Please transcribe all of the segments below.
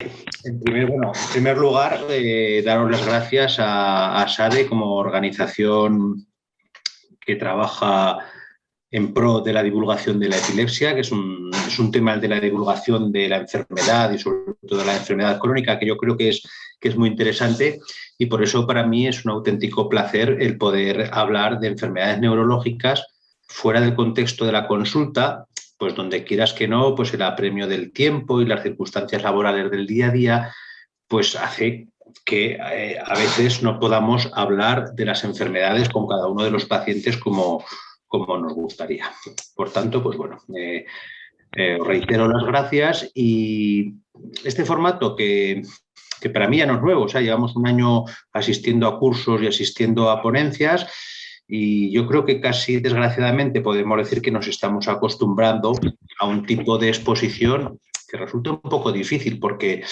En primer lugar, daros las gracias a SADE como organización que trabaja en pro de la divulgación de la epilepsia, que es un tema de la divulgación de la enfermedad y sobre todo de la enfermedad crónica, que yo creo que es muy interesante, y por eso para mí es un auténtico placer el poder hablar de enfermedades neurológicas fuera del contexto de la consulta, pues donde quieras que no, pues el apremio del tiempo y las circunstancias laborales del día a día, pues hace que a veces no podamos hablar de las enfermedades con cada uno de los pacientes como nos gustaría. Por tanto, pues bueno, os reitero las gracias, y este formato que para mí ya no es nuevo, o sea, llevamos un año asistiendo a cursos y asistiendo a ponencias, y yo creo que casi desgraciadamente podemos decir que nos estamos acostumbrando a un tipo de exposición que resulta un poco difícil, porque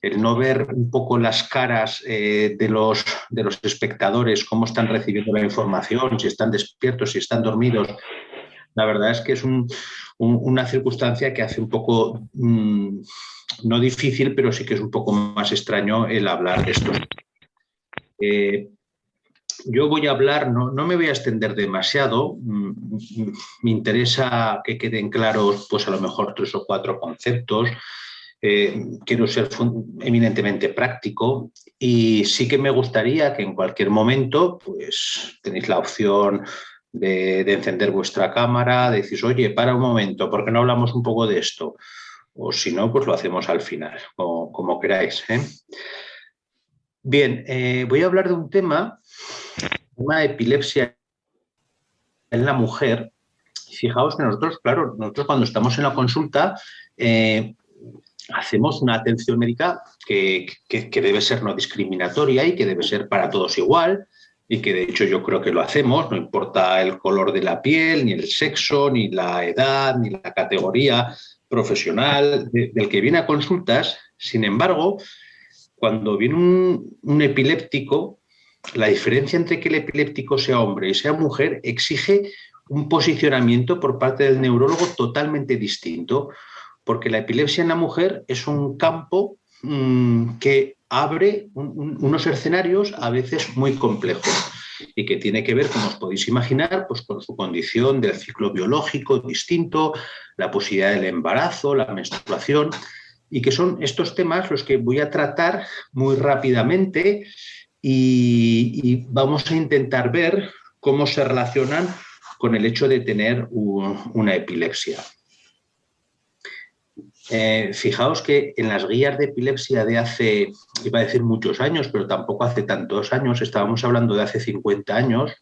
el no ver un poco las caras de los espectadores, cómo están recibiendo la información, si están despiertos, si están dormidos, la verdad es que es una circunstancia que hace un poco, no difícil, pero sí que es un poco más extraño el hablar de esto. Yo voy a hablar, no me voy a extender demasiado, me interesa que queden claros pues a lo mejor 3 o 4 conceptos. Quiero ser eminentemente práctico, y sí que me gustaría que en cualquier momento pues tenéis la opción de encender vuestra cámara, de decir, oye, para un momento, ¿por qué no hablamos un poco de esto? O si no, pues lo hacemos al final, como queráis, ¿eh? Bien, voy a hablar de un tema epilepsia en la mujer. Fijaos que nosotros cuando estamos en la consulta hacemos una atención médica que debe ser no discriminatoria y que debe ser para todos igual, y que de hecho yo creo que lo hacemos, no importa el color de la piel, ni el sexo, ni la edad, ni la categoría profesional del que viene a consultas. Sin embargo, cuando viene un epiléptico, la diferencia entre que el epiléptico sea hombre y sea mujer exige un posicionamiento por parte del neurólogo totalmente distinto, porque la epilepsia en la mujer es un campo que abre unos escenarios a veces muy complejos, y que tiene que ver, como os podéis imaginar, pues con su condición del ciclo biológico distinto, la posibilidad del embarazo, la menstruación, y que son estos temas los que voy a tratar muy rápidamente, y vamos a intentar ver cómo se relacionan con el hecho de tener una epilepsia. Fijaos que en las guías de epilepsia de hace, iba a decir muchos años, pero tampoco hace tantos años, estábamos hablando de hace 50 años,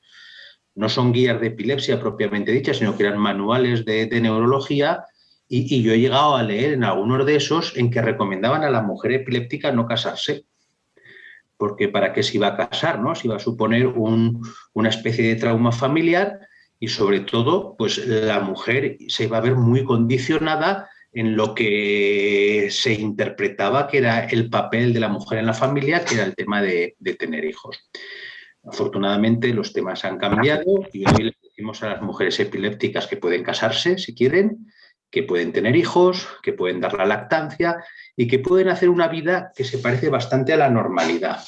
no son guías de epilepsia propiamente dichas, sino que eran manuales de neurología, y yo he llegado a leer en algunos de esos en que recomendaban a la mujer epiléptica no casarse, porque para qué se iba a casar, ¿no? Se iba a suponer una especie de trauma familiar, y sobre todo, pues la mujer se iba a ver muy condicionada en lo que se interpretaba que era el papel de la mujer en la familia, que era el tema de tener hijos. Afortunadamente los temas han cambiado, y hoy les decimos a las mujeres epilépticas que pueden casarse si quieren, que pueden tener hijos, que pueden dar la lactancia y que pueden hacer una vida que se parece bastante a la normalidad.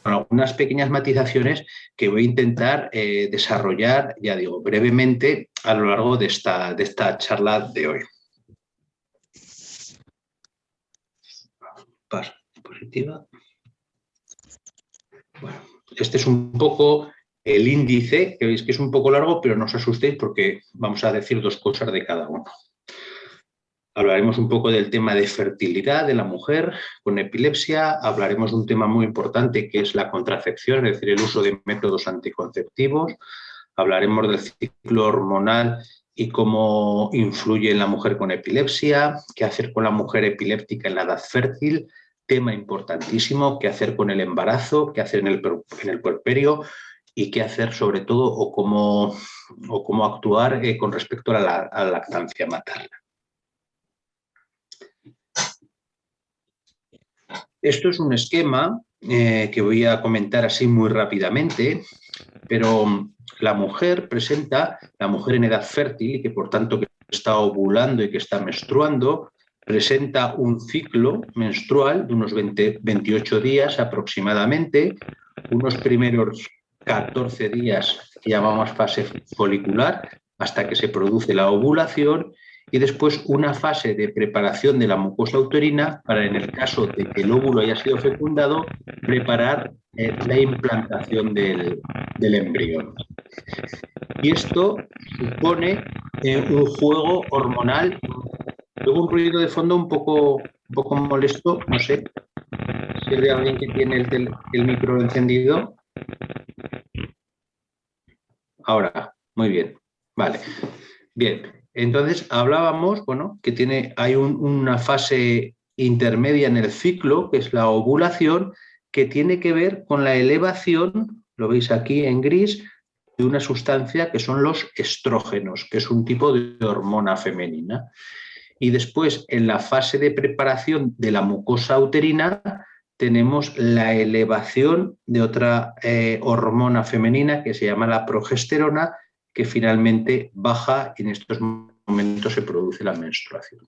Con algunas pequeñas matizaciones que voy a intentar desarrollar, ya digo, brevemente a lo largo de esta charla de hoy. Diapositiva. Bueno, este es un poco el índice, que veis que es un poco largo, pero no os asustéis porque vamos a decir 2 cosas de cada uno. Hablaremos un poco del tema de fertilidad de la mujer con epilepsia, hablaremos de un tema muy importante que es la contracepción, es decir, el uso de métodos anticonceptivos, hablaremos del ciclo hormonal y cómo influye en la mujer con epilepsia, qué hacer con la mujer epiléptica en la edad fértil, tema importantísimo, qué hacer con el embarazo, qué hacer en el puerperio, y qué hacer sobre todo o cómo actuar con respecto a la lactancia materna. Esto es un esquema que voy a comentar así muy rápidamente, pero la mujer en edad fértil, y que por tanto está ovulando y que está menstruando, presenta un ciclo menstrual de unos 28 días aproximadamente, unos primeros 14 días que llamamos fase folicular, hasta que se produce la ovulación, y después una fase de preparación de la mucosa uterina para, en el caso de que el óvulo haya sido fecundado, preparar la implantación del embrión. Y esto supone un juego hormonal. Luego un ruido de fondo un poco molesto, no sé si es de alguien que tiene el micro encendido. Ahora, muy bien, vale. Bien, entonces hablábamos, bueno, que hay una fase intermedia en el ciclo, que es la ovulación, que tiene que ver con la elevación, lo veis aquí en gris, de una sustancia que son los estrógenos, que es un tipo de hormona femenina. Y después, en la fase de preparación de la mucosa uterina, tenemos la elevación de otra hormona femenina que se llama la progesterona, que finalmente baja y en estos momentos se produce la menstruación.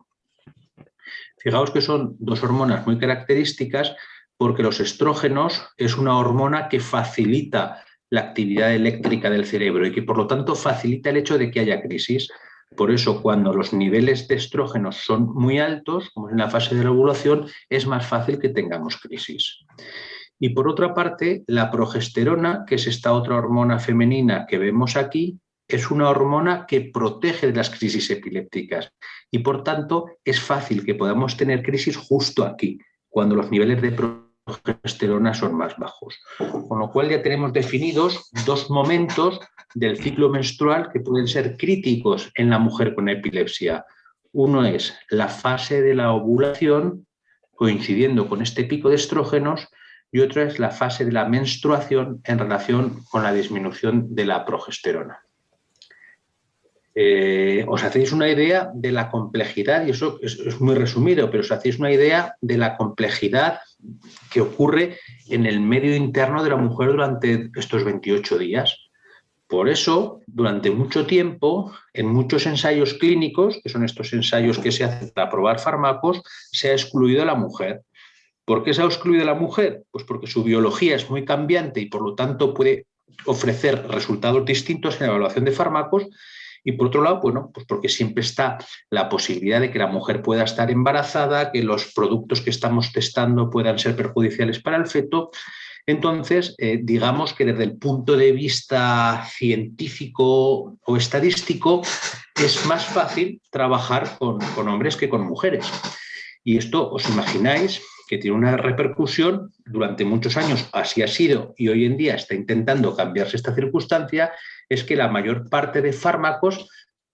Fijaos que son dos hormonas muy características porque los estrógenos es una hormona que facilita la actividad eléctrica del cerebro y que por lo tanto facilita el hecho de que haya crisis. Por eso, cuando los niveles de estrógenos son muy altos, como es en la fase de la ovulación, es más fácil que tengamos crisis. Y por otra parte, la progesterona, que es esta otra hormona femenina que vemos aquí, es una hormona que protege de las crisis epilépticas y, por tanto, es fácil que podamos tener crisis justo aquí, cuando los niveles de progesterona son más bajos. Con lo cual ya tenemos definidos dos momentos del ciclo menstrual que pueden ser críticos en la mujer con epilepsia. Uno es la fase de la ovulación, coincidiendo con este pico de estrógenos, y otra es la fase de la menstruación en relación con la disminución de la progesterona. Os hacéis una idea de la complejidad, y eso es muy resumido, pero os hacéis una idea de la complejidad que ocurre en el medio interno de la mujer durante estos 28 días. Por eso, durante mucho tiempo, en muchos ensayos clínicos, que son estos ensayos que se hacen para probar fármacos, se ha excluido a la mujer. ¿Por qué se ha excluido a la mujer? Pues porque su biología es muy cambiante y por lo tanto puede ofrecer resultados distintos en la evaluación de fármacos. Y por otro lado, bueno, pues porque siempre está la posibilidad de que la mujer pueda estar embarazada, que los productos que estamos testando puedan ser perjudiciales para el feto. Entonces, digamos que desde el punto de vista científico o estadístico es más fácil trabajar con hombres que con mujeres. Y esto, os imagináis que tiene una repercusión, durante muchos años así ha sido y hoy en día está intentando cambiarse esta circunstancia, es que la mayor parte de fármacos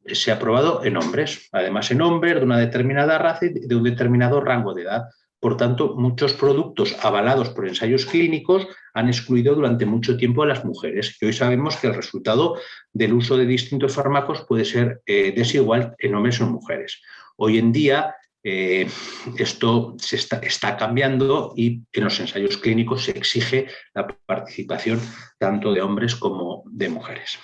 se ha probado en hombres, además en hombres de una determinada raza y de un determinado rango de edad. Por tanto, muchos productos avalados por ensayos clínicos han excluido durante mucho tiempo a las mujeres y hoy sabemos que el resultado del uso de distintos fármacos puede ser desigual en hombres o en mujeres. Hoy en día esto se está cambiando y en los ensayos clínicos se exige la participación tanto de hombres como de mujeres.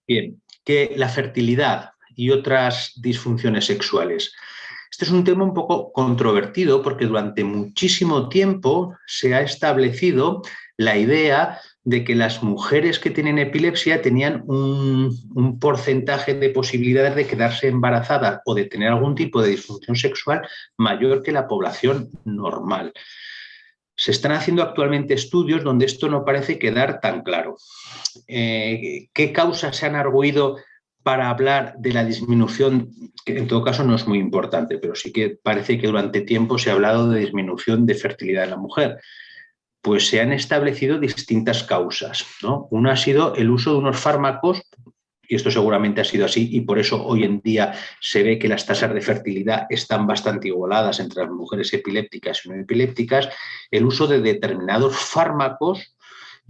Bien, que la fertilidad y otras disfunciones sexuales. Este es un tema un poco controvertido porque durante muchísimo tiempo se ha establecido la idea de que las mujeres que tienen epilepsia tenían un porcentaje de posibilidades de quedarse embarazadas o de tener algún tipo de disfunción sexual mayor que la población normal. Se están haciendo actualmente estudios donde esto no parece quedar tan claro. ¿Qué causas se han arguido para hablar de la disminución, que en todo caso no es muy importante, pero sí que parece que durante tiempo se ha hablado de disminución de fertilidad en la mujer? Pues se han establecido distintas causas, ¿no? Una ha sido el uso de unos fármacos, y esto seguramente ha sido así, y por eso hoy en día se ve que las tasas de fertilidad están bastante igualadas entre las mujeres epilépticas y no epilépticas, el uso de determinados fármacos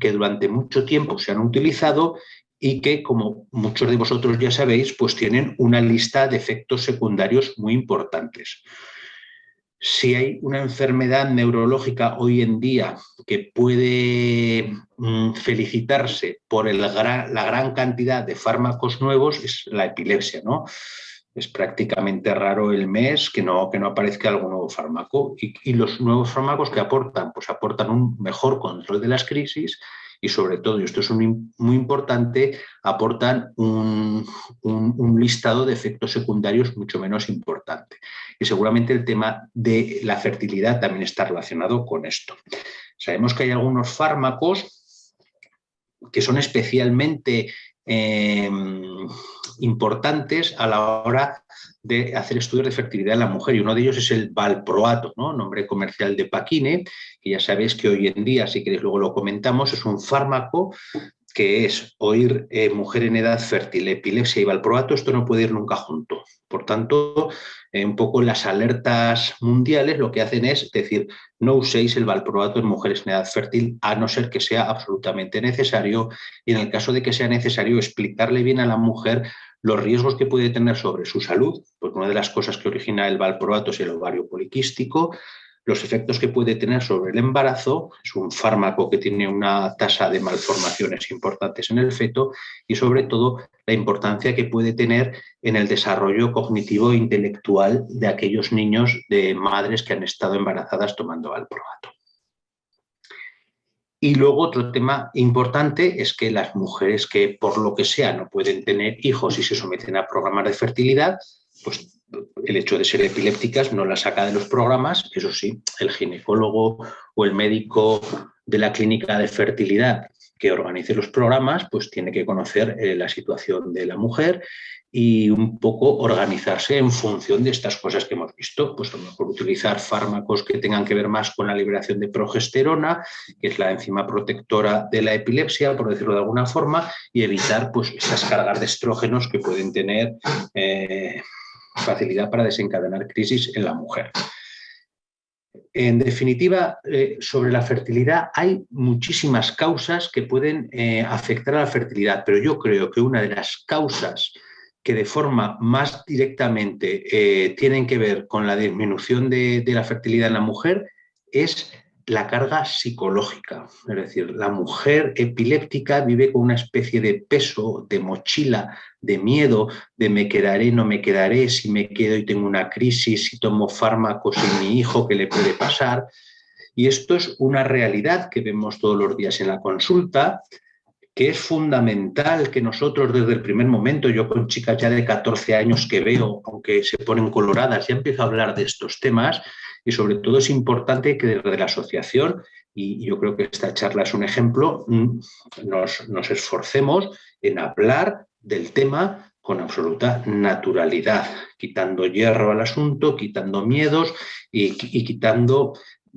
que durante mucho tiempo se han utilizado y que, como muchos de vosotros ya sabéis, pues tienen una lista de efectos secundarios muy importantes. Si hay una enfermedad neurológica hoy en día que puede felicitarse por la gran cantidad de fármacos nuevos, es la epilepsia, ¿no? Es prácticamente raro el mes que no aparezca algún nuevo fármaco. Y los nuevos fármacos que aportan, pues aportan un mejor control de las crisis y sobre todo, y esto es muy importante, aportan un listado de efectos secundarios mucho menos importante. Y seguramente el tema de la fertilidad también está relacionado con esto. Sabemos que hay algunos fármacos que son especialmente importantes a la hora de hacer estudios de fertilidad en la mujer, y uno de ellos es el valproato, ¿no? Nombre comercial de Paquine, que ya sabéis que hoy en día, si queréis luego lo comentamos, es un fármaco que es oír mujer en edad fértil, epilepsia y valproato, esto no puede ir nunca junto. Por tanto, un poco las alertas mundiales lo que hacen es decir, no uséis el valproato en mujeres en edad fértil a no ser que sea absolutamente necesario, y en el caso de que sea necesario explicarle bien a la mujer los riesgos que puede tener sobre su salud, porque una de las cosas que origina el valproato es el ovario poliquístico, los efectos que puede tener sobre el embarazo, es un fármaco que tiene una tasa de malformaciones importantes en el feto, y sobre todo la importancia que puede tener en el desarrollo cognitivo e intelectual de aquellos niños de madres que han estado embarazadas tomando valproato. Y luego otro tema importante es que las mujeres que por lo que sea no pueden tener hijos y se someten a programas de fertilidad, pues el hecho de ser epilépticas no las saca de los programas. Eso sí, el ginecólogo o el médico de la clínica de fertilidad que organice los programas, pues tiene que conocer la situación de la mujer y un poco organizarse en función de estas cosas que hemos visto. Pues a lo mejor utilizar fármacos que tengan que ver más con la liberación de progesterona, que es la enzima protectora de la epilepsia, por decirlo de alguna forma, y evitar pues esas cargas de estrógenos que pueden tener facilidad para desencadenar crisis en la mujer. En definitiva, sobre la fertilidad hay muchísimas causas que pueden afectar a la fertilidad, pero yo creo que una de las causas que de forma más directamente tienen que ver con la disminución de la fertilidad en la mujer es la carga psicológica. Es decir, la mujer epiléptica vive con una especie de peso, de mochila, de miedo, de me quedaré, no me quedaré, si me quedo y tengo una crisis, si tomo fármacos y mi hijo, ¿qué le puede pasar? Y esto es una realidad que vemos todos los días en la consulta, que es fundamental que nosotros desde el primer momento, yo con chicas ya de 14 años que veo, aunque se ponen coloradas, ya empiezo a hablar de estos temas, y sobre todo es importante que desde la asociación, y yo creo que esta charla es un ejemplo, nos esforcemos en hablar del tema con absoluta naturalidad, quitando hierro al asunto, quitando miedos y quitando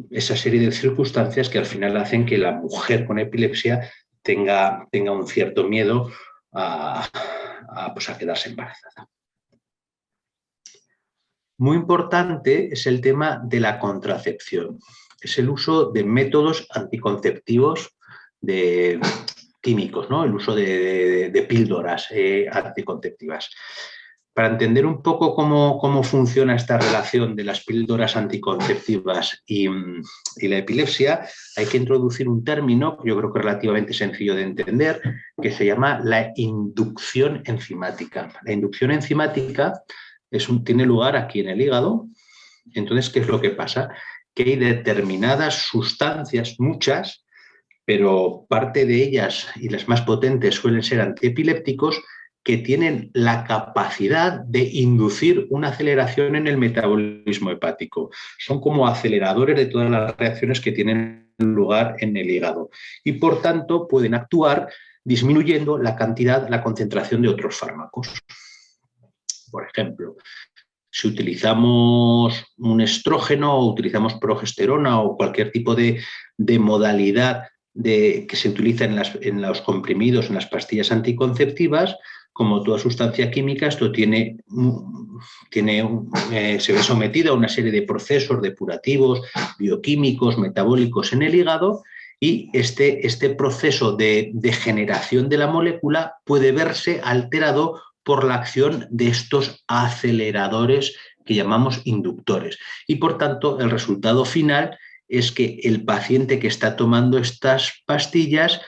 esa serie de circunstancias que al final hacen que la mujer con epilepsia tenga un cierto miedo a quedarse embarazada. Muy importante es el tema de la contracepción. Es el uso de métodos anticonceptivos químicos, ¿no? El uso de píldoras anticonceptivas. Para entender un poco cómo funciona esta relación de las píldoras anticonceptivas y la epilepsia, hay que introducir un término que yo creo que es relativamente sencillo de entender, que se llama la inducción enzimática. La inducción enzimática tiene lugar aquí en el hígado. Entonces, ¿qué es lo que pasa? Que hay determinadas sustancias, muchas, pero parte de ellas y las más potentes suelen ser antiepilépticos, que tienen la capacidad de inducir una aceleración en el metabolismo hepático. Son como aceleradores de todas las reacciones que tienen lugar en el hígado y, por tanto, pueden actuar disminuyendo la cantidad, la concentración de otros fármacos. Por ejemplo, si utilizamos un estrógeno o utilizamos progesterona o cualquier tipo de modalidad que se utiliza en los comprimidos, en las pastillas anticonceptivas, como toda sustancia química, esto se ve sometido a una serie de procesos depurativos, bioquímicos, metabólicos en el hígado, y este proceso de generación de la molécula puede verse alterado por la acción de estos aceleradores que llamamos inductores. Y por tanto, el resultado final es que el paciente que está tomando estas pastillas,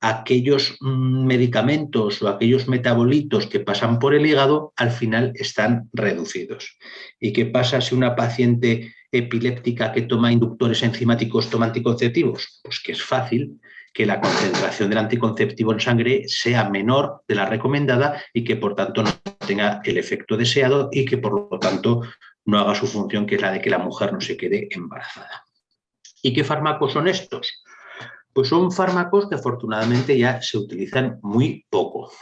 aquellos medicamentos o aquellos metabolitos que pasan por el hígado, al final están reducidos. ¿Y qué pasa si una paciente epiléptica que toma inductores enzimáticos toma anticonceptivos? Pues que es fácil que la concentración del anticonceptivo en sangre sea menor de la recomendada y que por tanto no tenga el efecto deseado y que por lo tanto no haga su función, que es la de que la mujer no se quede embarazada. ¿Y qué fármacos son estos? Pues son fármacos que afortunadamente ya se utilizan muy poco.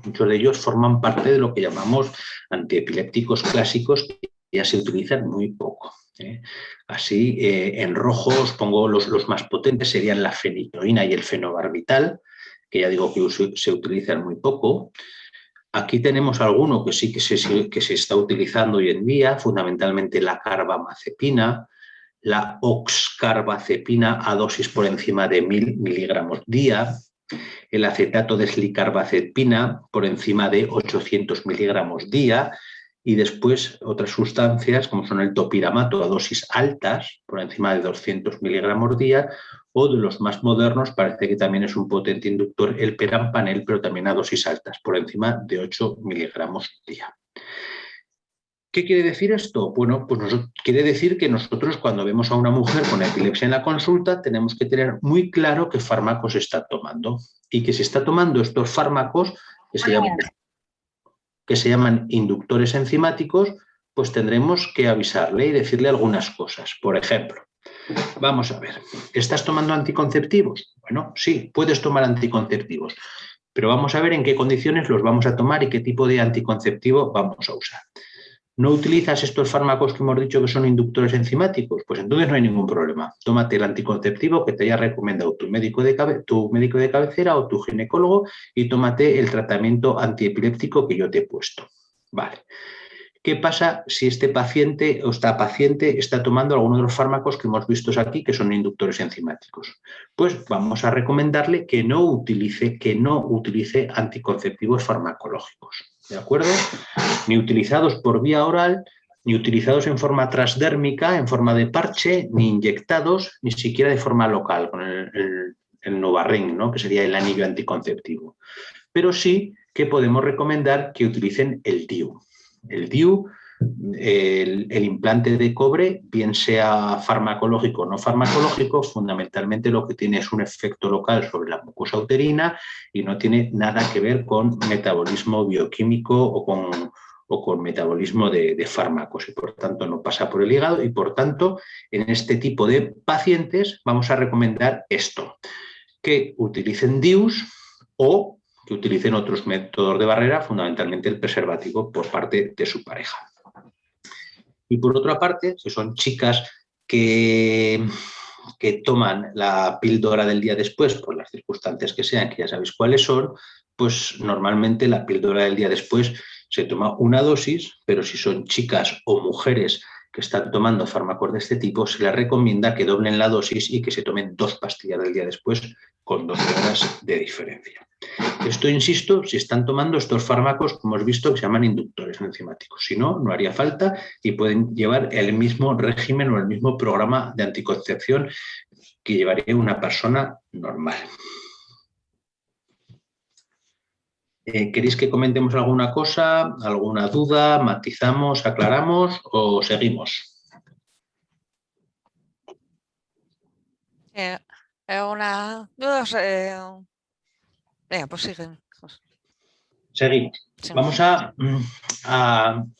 Muchos de ellos forman parte de lo que llamamos antiepilépticos clásicos, que ya se utilizan muy poco. Así, en rojo os pongo los más potentes, serían la fenitoína y el fenobarbital, que ya digo que se utilizan muy poco. Aquí tenemos alguno que sí que se está utilizando hoy en día, fundamentalmente la carbamazepina, la oxcarbazepina a dosis por encima de 1000 miligramos día, el acetato de slicarbazepina por encima de 800 miligramos día, y después otras sustancias como son el topiramato a dosis altas por encima de 200 miligramos día, o de los más modernos parece que también es un potente inductor el perampanel, pero también a dosis altas por encima de 8 miligramos día. ¿Qué quiere decir esto? Bueno, pues quiere decir que nosotros cuando vemos a una mujer con epilepsia en la consulta tenemos que tener muy claro qué fármacos está tomando y que si está tomando estos fármacos que se llaman inductores enzimáticos, pues tendremos que avisarle y decirle algunas cosas. Por ejemplo, vamos a ver, ¿estás tomando anticonceptivos? Bueno, sí, puedes tomar anticonceptivos, pero vamos a ver en qué condiciones los vamos a tomar y qué tipo de anticonceptivo vamos a usar. ¿No utilizas estos fármacos que hemos dicho que son inductores enzimáticos? Pues entonces no hay ningún problema. Tómate el anticonceptivo que te haya recomendado tu médico de cabecera o tu ginecólogo y tómate el tratamiento antiepiléptico que yo te he puesto. Vale. ¿Qué pasa si este paciente o esta paciente está tomando alguno de los fármacos que hemos visto aquí que son inductores enzimáticos? Pues vamos a recomendarle que no utilice anticonceptivos farmacológicos. ¿De acuerdo? Ni utilizados por vía oral, ni utilizados en forma transdérmica, en forma de parche, ni inyectados, ni siquiera de forma local, con el Novarren, ¿no? Que sería el anillo anticonceptivo. Pero sí que podemos recomendar que utilicen el DIU. El DIU, el implante de cobre, bien sea farmacológico o no farmacológico, fundamentalmente lo que tiene es un efecto local sobre la mucosa uterina y no tiene nada que ver con metabolismo bioquímico o con metabolismo de fármacos y por tanto no pasa por el hígado y por tanto en este tipo de pacientes vamos a recomendar esto, que utilicen DIUs o que utilicen otros métodos de barrera, fundamentalmente el preservativo por parte de su pareja. Y por otra parte, si son chicas que toman la píldora del día después, por las circunstancias que sean, que ya sabéis cuáles son, pues normalmente la píldora del día después se toma una dosis, pero si son chicas o mujeres que están tomando fármacos de este tipo, se les recomienda que doblen la dosis y que se tomen 2 pastillas del día después con 12 horas de diferencia. Esto, insisto, si están tomando estos fármacos, como hemos visto, que se llaman inductores enzimáticos. Si no, no haría falta y pueden llevar el mismo régimen o el mismo programa de anticoncepción que llevaría una persona normal. ¿Queréis que comentemos alguna cosa, alguna duda, matizamos, aclaramos o seguimos? Una duda. Venga, pues siguen. Seguimos. Vamos a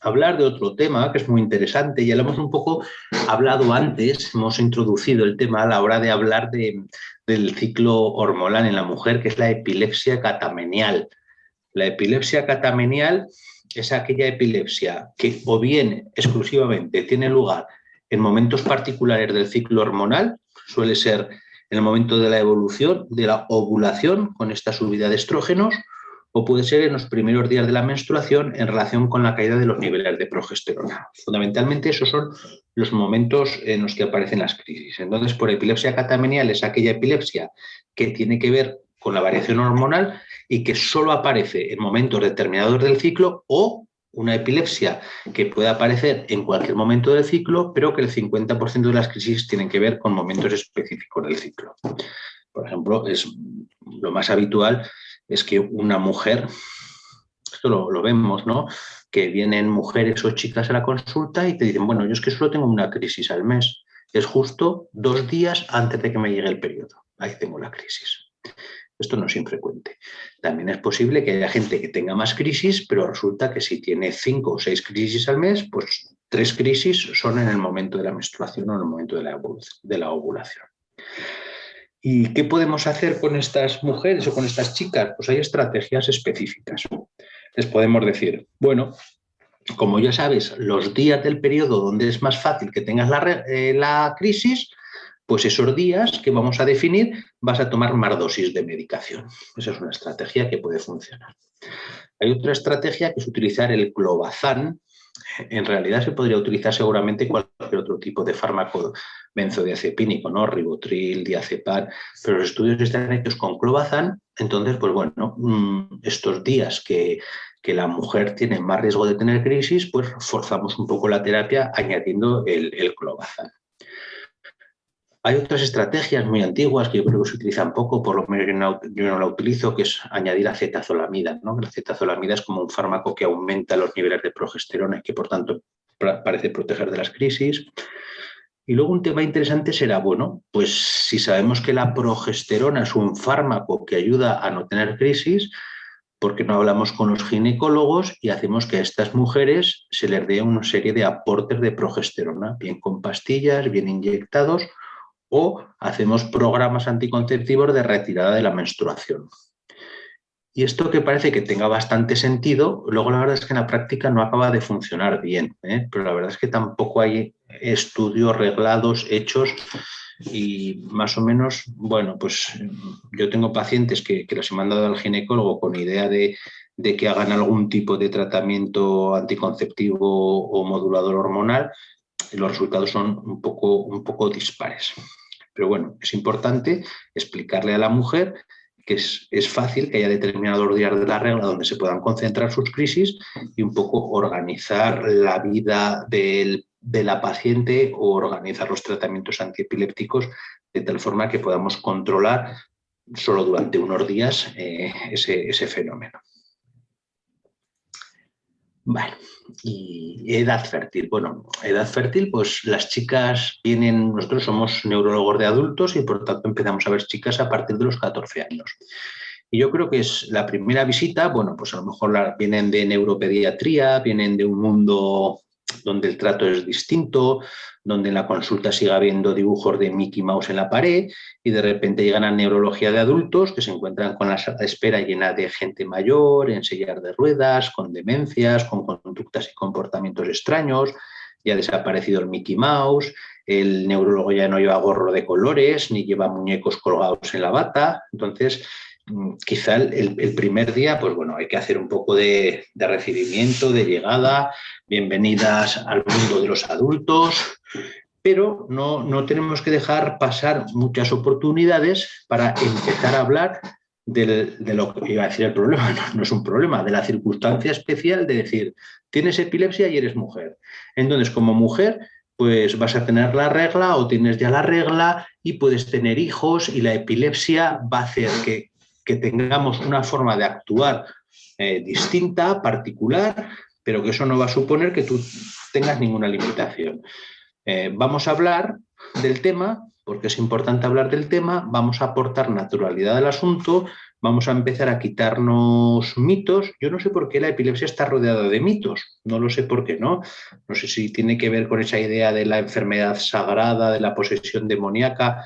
hablar de otro tema que es muy interesante. Ya lo hemos un poco hablado antes, hemos introducido el tema a la hora de hablar del ciclo hormonal en la mujer, que es la epilepsia catamenial. La epilepsia catamenial es aquella epilepsia que o bien exclusivamente tiene lugar en momentos particulares del ciclo hormonal, suele ser en el momento de la evolución, de la ovulación, con esta subida de estrógenos, o puede ser en los primeros días de la menstruación en relación con la caída de los niveles de progesterona. Fundamentalmente esos son los momentos en los que aparecen las crisis. Entonces, por epilepsia catamenial es aquella epilepsia que tiene que ver con la variación hormonal y que solo aparece en momentos determinados del ciclo o una epilepsia que puede aparecer en cualquier momento del ciclo, pero que el 50% de las crisis tienen que ver con momentos específicos del ciclo. Por ejemplo, lo más habitual es que una mujer, esto lo vemos, ¿no? Que vienen mujeres o chicas a la consulta y te dicen, bueno, yo es que solo tengo una crisis al mes. Es justo 2 días antes de que me llegue el periodo. Ahí tengo la crisis. Esto no es infrecuente. También es posible que haya gente que tenga más crisis, pero resulta que si tiene 5 o 6 crisis al mes, pues 3 crisis son en el momento de la menstruación o en el momento de la ovulación. ¿Y qué podemos hacer con estas mujeres o con estas chicas? Pues hay estrategias específicas. Les podemos decir, bueno, como ya sabes, los días del periodo donde es más fácil que tengas la crisis, pues esos días que vamos a definir vas a tomar más dosis de medicación. Esa es una estrategia que puede funcionar. Hay otra estrategia que es utilizar el clobazam. En realidad se podría utilizar seguramente cualquier otro tipo de fármaco benzodiazepínico, ¿no? Ribotril, diazepam, pero los estudios están hechos con clobazam. Entonces, pues bueno, estos días que la mujer tiene más riesgo de tener crisis, pues forzamos un poco la terapia añadiendo el clobazam. Hay otras estrategias muy antiguas que yo creo que se utilizan poco, por lo menos yo no la utilizo, que es añadir acetazolamida, ¿no? La acetazolamida es como un fármaco que aumenta los niveles de progesterona y que por tanto parece proteger de las crisis. Y luego un tema interesante será, bueno, pues si sabemos que la progesterona es un fármaco que ayuda a no tener crisis, ¿por qué no hablamos con los ginecólogos y hacemos que a estas mujeres se les dé una serie de aportes de progesterona, bien con pastillas, bien inyectados, o hacemos programas anticonceptivos de retirada de la menstruación? Y esto que parece que tenga bastante sentido, luego la verdad es que en la práctica no acaba de funcionar bien, ¿eh? Pero la verdad es que tampoco hay estudios reglados, hechos, y más o menos, bueno, pues yo tengo pacientes que los he mandado al ginecólogo con idea de que hagan algún tipo de tratamiento anticonceptivo o modulador hormonal, y los resultados son un poco dispares. Pero bueno, es importante explicarle a la mujer que es fácil que haya determinados días de la regla donde se puedan concentrar sus crisis y un poco organizar la vida de la paciente o organizar los tratamientos antiepilépticos de tal forma que podamos controlar solo durante unos días ese fenómeno. Vale, y edad fértil. Bueno, edad fértil, pues las chicas vienen, nosotros somos neurólogos de adultos y por tanto empezamos a ver chicas a partir de los 14 años. Y yo creo que es la primera visita, bueno, pues a lo mejor vienen de neuropediatría, vienen de un mundo donde el trato es distinto, donde en la consulta sigue habiendo dibujos de Mickey Mouse en la pared y de repente llegan a neurología de adultos que se encuentran con la sala de espera llena de gente mayor, en sillas de ruedas, con demencias, con conductas y comportamientos extraños. Ya ha desaparecido el Mickey Mouse, el neurólogo ya no lleva gorro de colores ni lleva muñecos colgados en la bata. Entonces, quizá el primer día, pues bueno, hay que hacer un poco de recibimiento, de llegada, bienvenidas al mundo de los adultos, pero no tenemos que dejar pasar muchas oportunidades para empezar a hablar de lo que iba a decir el problema, no es un problema, de la circunstancia especial de decir, tienes epilepsia y eres mujer. Entonces, como mujer, pues vas a tener la regla o tienes ya la regla y puedes tener hijos y la epilepsia va a hacer que tengamos una forma de actuar distinta, particular, pero que eso no va a suponer que tú tengas ninguna limitación. Vamos a hablar del tema, porque es importante hablar del tema, vamos a aportar naturalidad al asunto, vamos a empezar a quitarnos mitos. Yo no sé por qué la epilepsia está rodeada de mitos, no lo sé por qué, ¿no? No sé si tiene que ver con esa idea de la enfermedad sagrada, de la posesión demoníaca,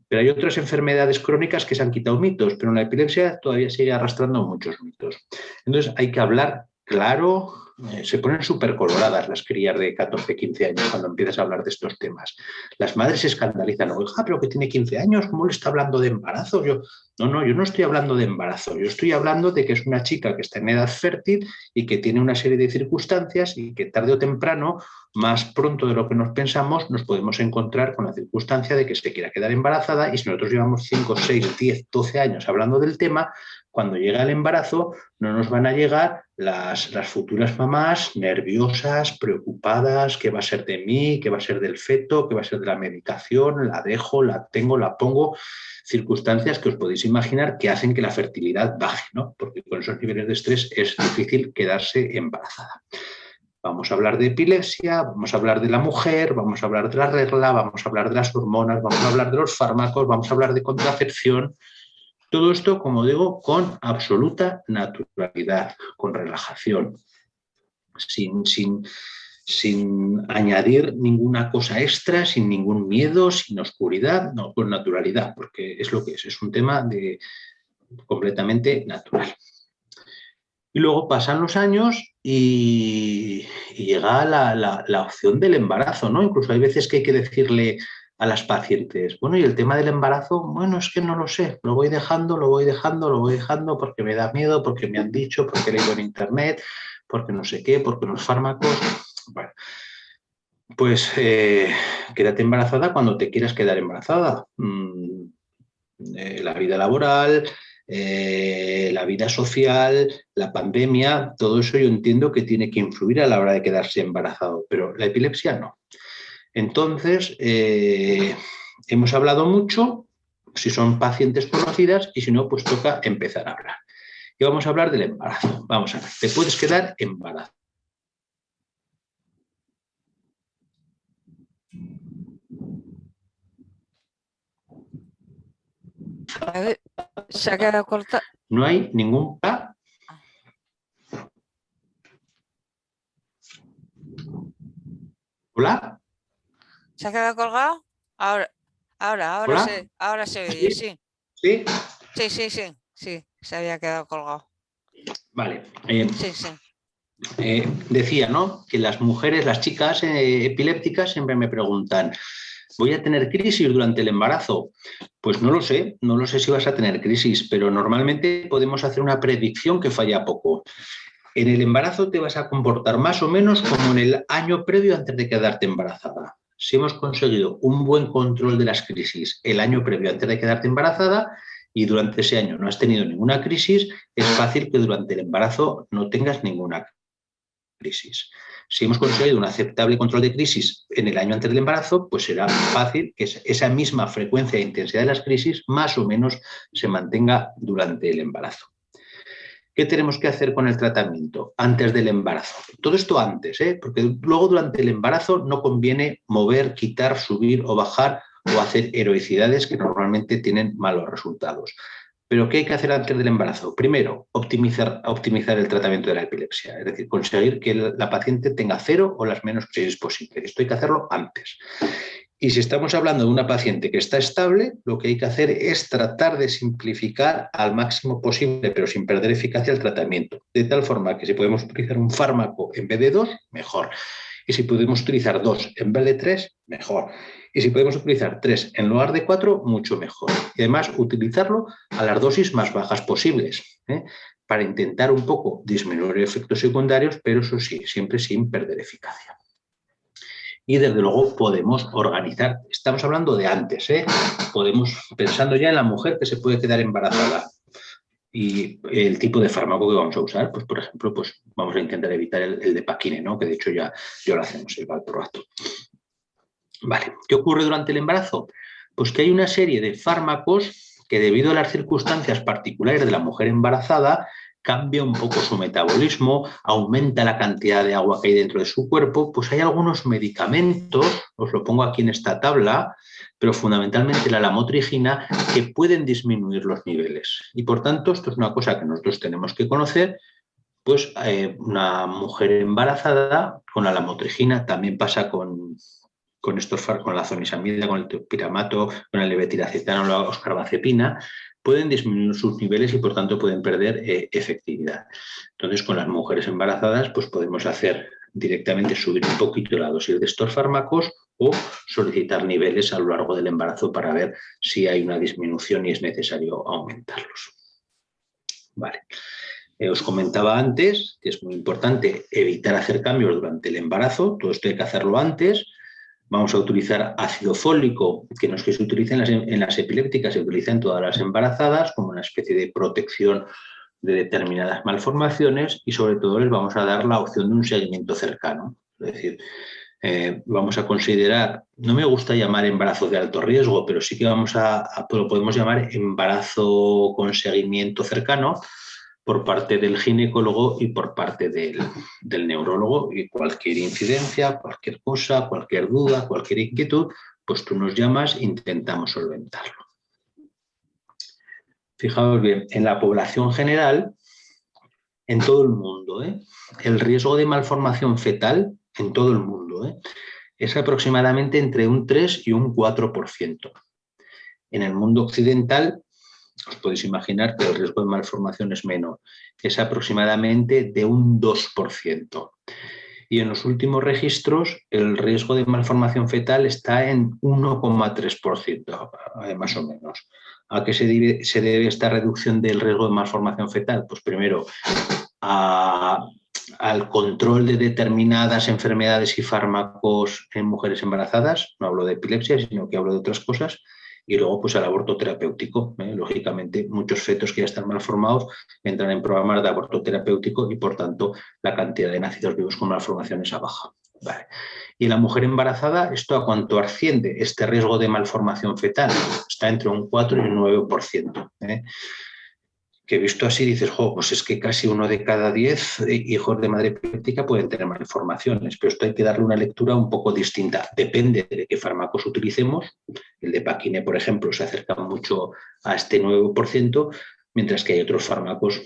pero hay otras enfermedades crónicas que se han quitado mitos, pero en la epilepsia todavía sigue arrastrando muchos mitos. Entonces hay que hablar claro, se ponen súper coloradas las crías de 14, 15 años cuando empiezas a hablar de estos temas. Las madres se escandalizan, oiga, pero que tiene 15 años, ¿cómo le está hablando de embarazo? Yo no estoy hablando de embarazo, yo estoy hablando de que es una chica que está en edad fértil y que tiene una serie de circunstancias y que tarde o temprano, más pronto de lo que nos pensamos, nos podemos encontrar con la circunstancia de que se quiera quedar embarazada y si nosotros llevamos 5, 6, 10, 12 años hablando del tema, cuando llega el embarazo no nos van a llegar las futuras mamás nerviosas, preocupadas, qué va a ser de mí, qué va a ser del feto, qué va a ser de la medicación, la dejo, la tengo, la pongo, circunstancias que os podéis imaginar que hacen que la fertilidad baje, ¿no? Porque con esos niveles de estrés es difícil quedarse embarazada. Vamos a hablar de epilepsia, vamos a hablar de la mujer, vamos a hablar de la regla, vamos a hablar de las hormonas, vamos a hablar de los fármacos, vamos a hablar de contracepción. Todo esto, como digo, con absoluta naturalidad, con relajación, sin añadir ninguna cosa extra, sin ningún miedo, sin oscuridad, no, con naturalidad, porque es lo que es un tema completamente natural. Y luego pasan los años y llega la opción del embarazo, ¿no? Incluso hay veces que hay que decirle a las pacientes, bueno, y el tema del embarazo, bueno, es que no lo sé, lo voy dejando porque me da miedo, porque me han dicho, porque he leído en internet, porque no sé qué, porque los fármacos. Bueno, pues quédate embarazada cuando te quieras quedar embarazada. La vida laboral, la vida social, la pandemia, todo eso yo entiendo que tiene que influir a la hora de quedarse embarazado, pero la epilepsia no. Entonces, hemos hablado mucho, si son pacientes conocidas, y si no, pues toca empezar a hablar. Y vamos a hablar del embarazo. Vamos a ver, te puedes quedar embarazada. A ver, se ha quedado corta. No hay ningún ¿Hola? ¿Se ha quedado colgado? ¿Hola? Ahora se oye, ¿Sí? sí. ¿Sí? Sí, se había quedado colgado. Vale. Sí. Decía, ¿no?, que las mujeres, las chicas epilépticas siempre me preguntan, ¿voy a tener crisis durante el embarazo? Pues no lo sé si vas a tener crisis, pero normalmente podemos hacer una predicción que falla poco. En el embarazo te vas a comportar más o menos como en el año previo antes de quedarte embarazada. Si hemos conseguido un buen control de las crisis el año previo antes de quedarte embarazada y durante ese año no has tenido ninguna crisis, es fácil que durante el embarazo no tengas ninguna crisis. Si hemos conseguido un aceptable control de crisis en el año antes del embarazo, pues será fácil que esa misma frecuencia e intensidad de las crisis más o menos se mantenga durante el embarazo. ¿Qué tenemos que hacer con el tratamiento antes del embarazo? Todo esto antes, porque luego durante el embarazo no conviene mover, quitar, subir o bajar o hacer heroicidades que normalmente tienen malos resultados. ¿Pero qué hay que hacer antes del embarazo? Primero, optimizar el tratamiento de la epilepsia, es decir, conseguir que la paciente tenga 0 o las menos crisis posibles. Esto hay que hacerlo antes. Y si estamos hablando de una paciente que está estable, lo que hay que hacer es tratar de simplificar al máximo posible, pero sin perder eficacia, el tratamiento. De tal forma que si podemos utilizar un fármaco en vez de 2, mejor. Y si podemos utilizar 2 en vez de 3, mejor. Y si podemos utilizar 3 en lugar de 4, mucho mejor. Y además, utilizarlo a las dosis más bajas posibles, para intentar un poco disminuir efectos secundarios, pero eso sí, siempre sin perder eficacia. Y desde luego podemos organizar, estamos hablando de antes, podemos, pensando ya en la mujer que se puede quedar embarazada y el tipo de fármaco que vamos a usar, pues por ejemplo, pues vamos a intentar evitar el de Paquine, ¿no?, que de hecho ya lo hacemos, el valproato. Vale, ¿qué ocurre durante el embarazo? Pues que hay una serie de fármacos que, debido a las circunstancias particulares de la mujer embarazada, cambia un poco su metabolismo, aumenta la cantidad de agua que hay dentro de su cuerpo. Pues hay algunos medicamentos, os lo pongo aquí en esta tabla, pero fundamentalmente la lamotrigina, que pueden disminuir los niveles. Y por tanto, esto es una cosa que nosotros tenemos que conocer. Pues una mujer embarazada con la lamotrigina, también pasa con la zonisamida, con el topiramato, con el levetiracetam o la oscarbazepina, pueden disminuir sus niveles y por tanto pueden perder efectividad. Entonces, con las mujeres embarazadas, pues podemos hacer directamente subir un poquito la dosis de estos fármacos o solicitar niveles a lo largo del embarazo para ver si hay una disminución y es necesario aumentarlos. Vale. Os comentaba antes que es muy importante evitar hacer cambios durante el embarazo, todo esto hay que hacerlo antes. Vamos a utilizar ácido fólico, que no es que se utilice en las epilépticas, se utiliza en todas las embarazadas como una especie de protección de determinadas malformaciones, y sobre todo les vamos a dar la opción de un seguimiento cercano. Es decir, vamos a considerar, no me gusta llamar embarazo de alto riesgo, pero sí que lo podemos llamar embarazo con seguimiento cercano por parte del ginecólogo y por parte del neurólogo, y cualquier incidencia, cualquier cosa, cualquier duda, cualquier inquietud, pues tú nos llamas e intentamos solventarlo. Fijaos bien, en la población general, en todo el mundo, el riesgo de malformación fetal en todo el mundo es aproximadamente entre un 3 y un 4%. En el mundo occidental, os podéis imaginar que el riesgo de malformación es menor, es aproximadamente de un 2%. Y en los últimos registros, el riesgo de malformación fetal está en 1,3%, más o menos. ¿A qué se debe esta reducción del riesgo de malformación fetal? Pues primero, al control de determinadas enfermedades y fármacos en mujeres embarazadas. No hablo de epilepsia, sino que hablo de otras cosas. Y luego, pues, al aborto terapéutico. Lógicamente, muchos fetos que ya están malformados entran en programas de aborto terapéutico y, por tanto, la cantidad de nacidos vivos con malformación es baja. Vale. Y la mujer embarazada, ¿esto a cuánto asciende? Este riesgo de malformación fetal está entre un 4 y un 9%. Que visto así dices, pues es que casi 1 de cada 10 hijos de madre epiléptica pueden tener malformaciones, pero esto hay que darle una lectura un poco distinta. Depende de qué fármacos utilicemos. El Depakine, por ejemplo, se acerca mucho a este 9%, mientras que hay otros fármacos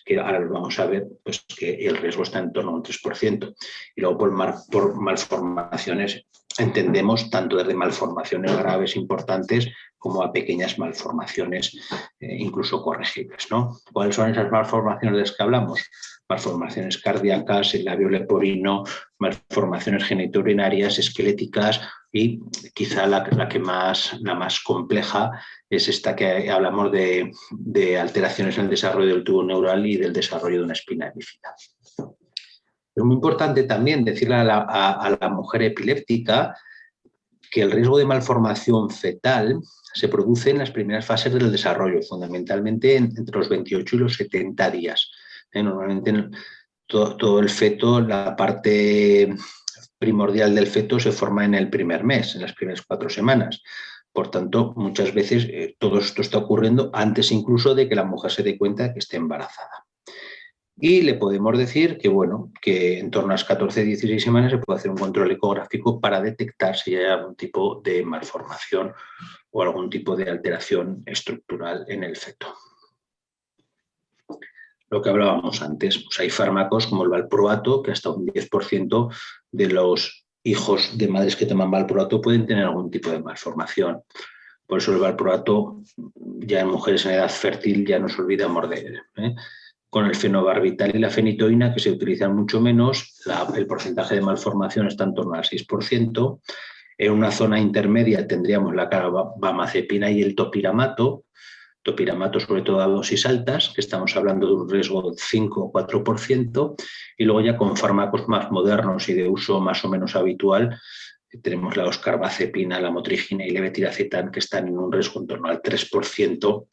que ahora los vamos a ver, pues que el riesgo está en torno a un 3%. Y luego por malformaciones entendemos tanto desde malformaciones graves importantes como a pequeñas malformaciones incluso corregibles, ¿no? ¿Cuáles son esas malformaciones de las que hablamos? Malformaciones cardíacas, el labio leporino, malformaciones genitourinarias, esqueléticas, y quizá la más compleja es esta que hablamos de alteraciones en el desarrollo del tubo neural y del desarrollo de una espina bífida. Es muy importante también decirle a la mujer epiléptica que el riesgo de malformación fetal se produce en las primeras fases del desarrollo, fundamentalmente entre los 28 y los 70 días. Normalmente todo el feto, la parte primordial del feto se forma en el primer mes, en las primeras 4 semanas. Por tanto, muchas veces todo esto está ocurriendo antes incluso de que la mujer se dé cuenta de que esté embarazada. Y le podemos decir que en torno a las 14-16 semanas se puede hacer un control ecográfico para detectar si hay algún tipo de malformación o algún tipo de alteración estructural en el feto. Lo que hablábamos antes, pues hay fármacos como el valproato, que hasta un 10% de los hijos de madres que toman valproato pueden tener algún tipo de malformación. Por eso el valproato, ya en mujeres en edad fértil, ya nos olvidamos de él. Con el fenobarbital y la fenitoína, que se utilizan mucho menos, el porcentaje de malformación está en torno al 6%. En una zona intermedia tendríamos la carbamazepina y el topiramato sobre todo a dosis altas, que estamos hablando de un riesgo del 5 o 4%, y luego ya con fármacos más modernos y de uso más o menos habitual, tenemos la oscarbazepina, la motrigina y levetiracetam, que están en un riesgo en torno al 3%,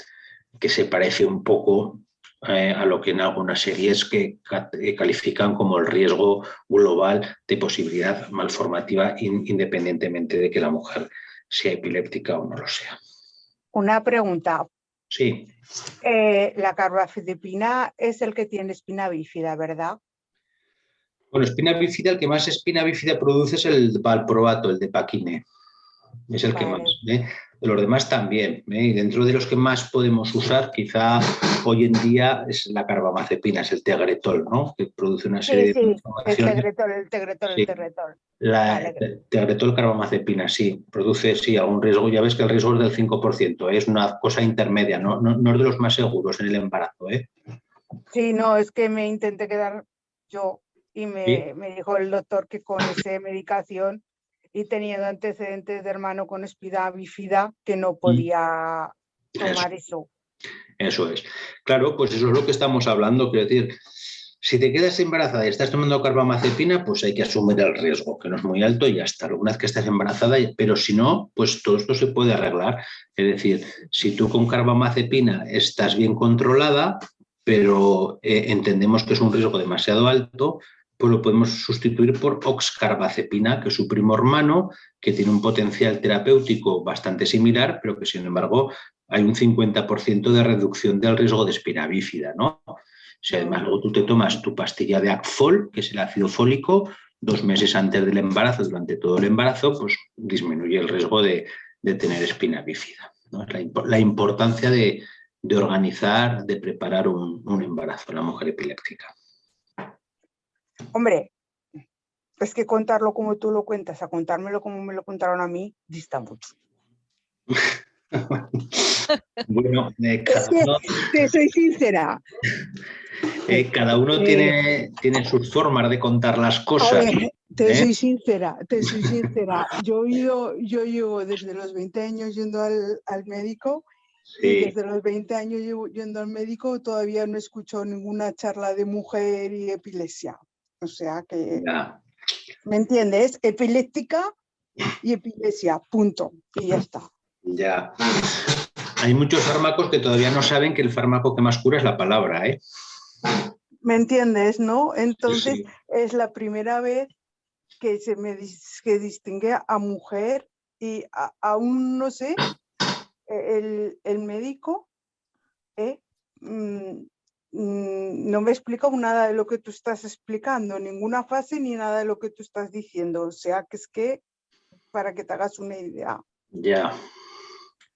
que se parece un poco a lo que en algunas series que califican como el riesgo global de posibilidad malformativa, independientemente de que la mujer sea epiléptica o no lo sea. Una pregunta. Sí. La carbamazepina es el que tiene espina bífida, ¿verdad? Bueno, espina bífida, el que más espina bífida produce es el valproato, el Depakine. Es el que más. De los demás también. Y dentro de los que más podemos usar, quizá hoy en día es la carbamazepina, es el Tegretol, ¿no? Que produce una serie de informaciones. El Tegretol. El Tegretol, carbamazepina, sí, produce algún riesgo. Ya ves que el riesgo es del 5%, es una cosa intermedia, no es de los más seguros en el embarazo. Sí, no, es que me intenté quedar yo y me dijo el doctor que con esa medicación y teniendo antecedentes de hermano con espina bífida que no podía tomar eso. Eso es. Claro, pues eso es lo que estamos hablando. Quiero decir, Si te quedas embarazada y estás tomando carbamazepina, pues hay que asumir el riesgo, que no es muy alto y ya está. Una vez que estás embarazada, pero si no, pues todo esto se puede arreglar. Es decir, si tú con carbamazepina estás bien controlada, pero entendemos que es un riesgo demasiado alto, pues lo podemos sustituir por oxcarbazepina, que es su primo hermano, que tiene un potencial terapéutico bastante similar, pero que sin embargo hay un 50% de reducción del riesgo de espina bífida, ¿no? Si además luego tú te tomas tu pastilla de Acfol, que es el ácido fólico, 2 meses antes del embarazo, durante todo el embarazo, pues disminuye el riesgo de tener espina bífida, ¿no? La importancia de organizar, de preparar un embarazo en la mujer epiléptica. Hombre, es que contarlo como tú lo cuentas, a contármelo como me lo contaron a mí, dista mucho. Bueno, Es que, te soy sincera. Cada uno tiene sus formas de contar las cosas. A ver, te soy sincera. Yo llevo desde los 20 años yendo al médico. Sí. Y desde los 20 años llevo yendo al médico, todavía no escucho ninguna charla de mujer y epilepsia. O sea que, ya. ¿Me entiendes? Epiléptica y epilepsia, punto. Y ya está. Ya. Hay muchos fármacos que todavía no saben que el fármaco que más cura es la palabra, ¿eh? ¿Me entiendes, no? Entonces, sí. Es la primera vez que que distingue a mujer y aún no sé, el médico no me explica nada de lo que tú estás explicando, ninguna fase ni nada de lo que tú estás diciendo. O sea, que es que, para que te hagas una idea. Ya.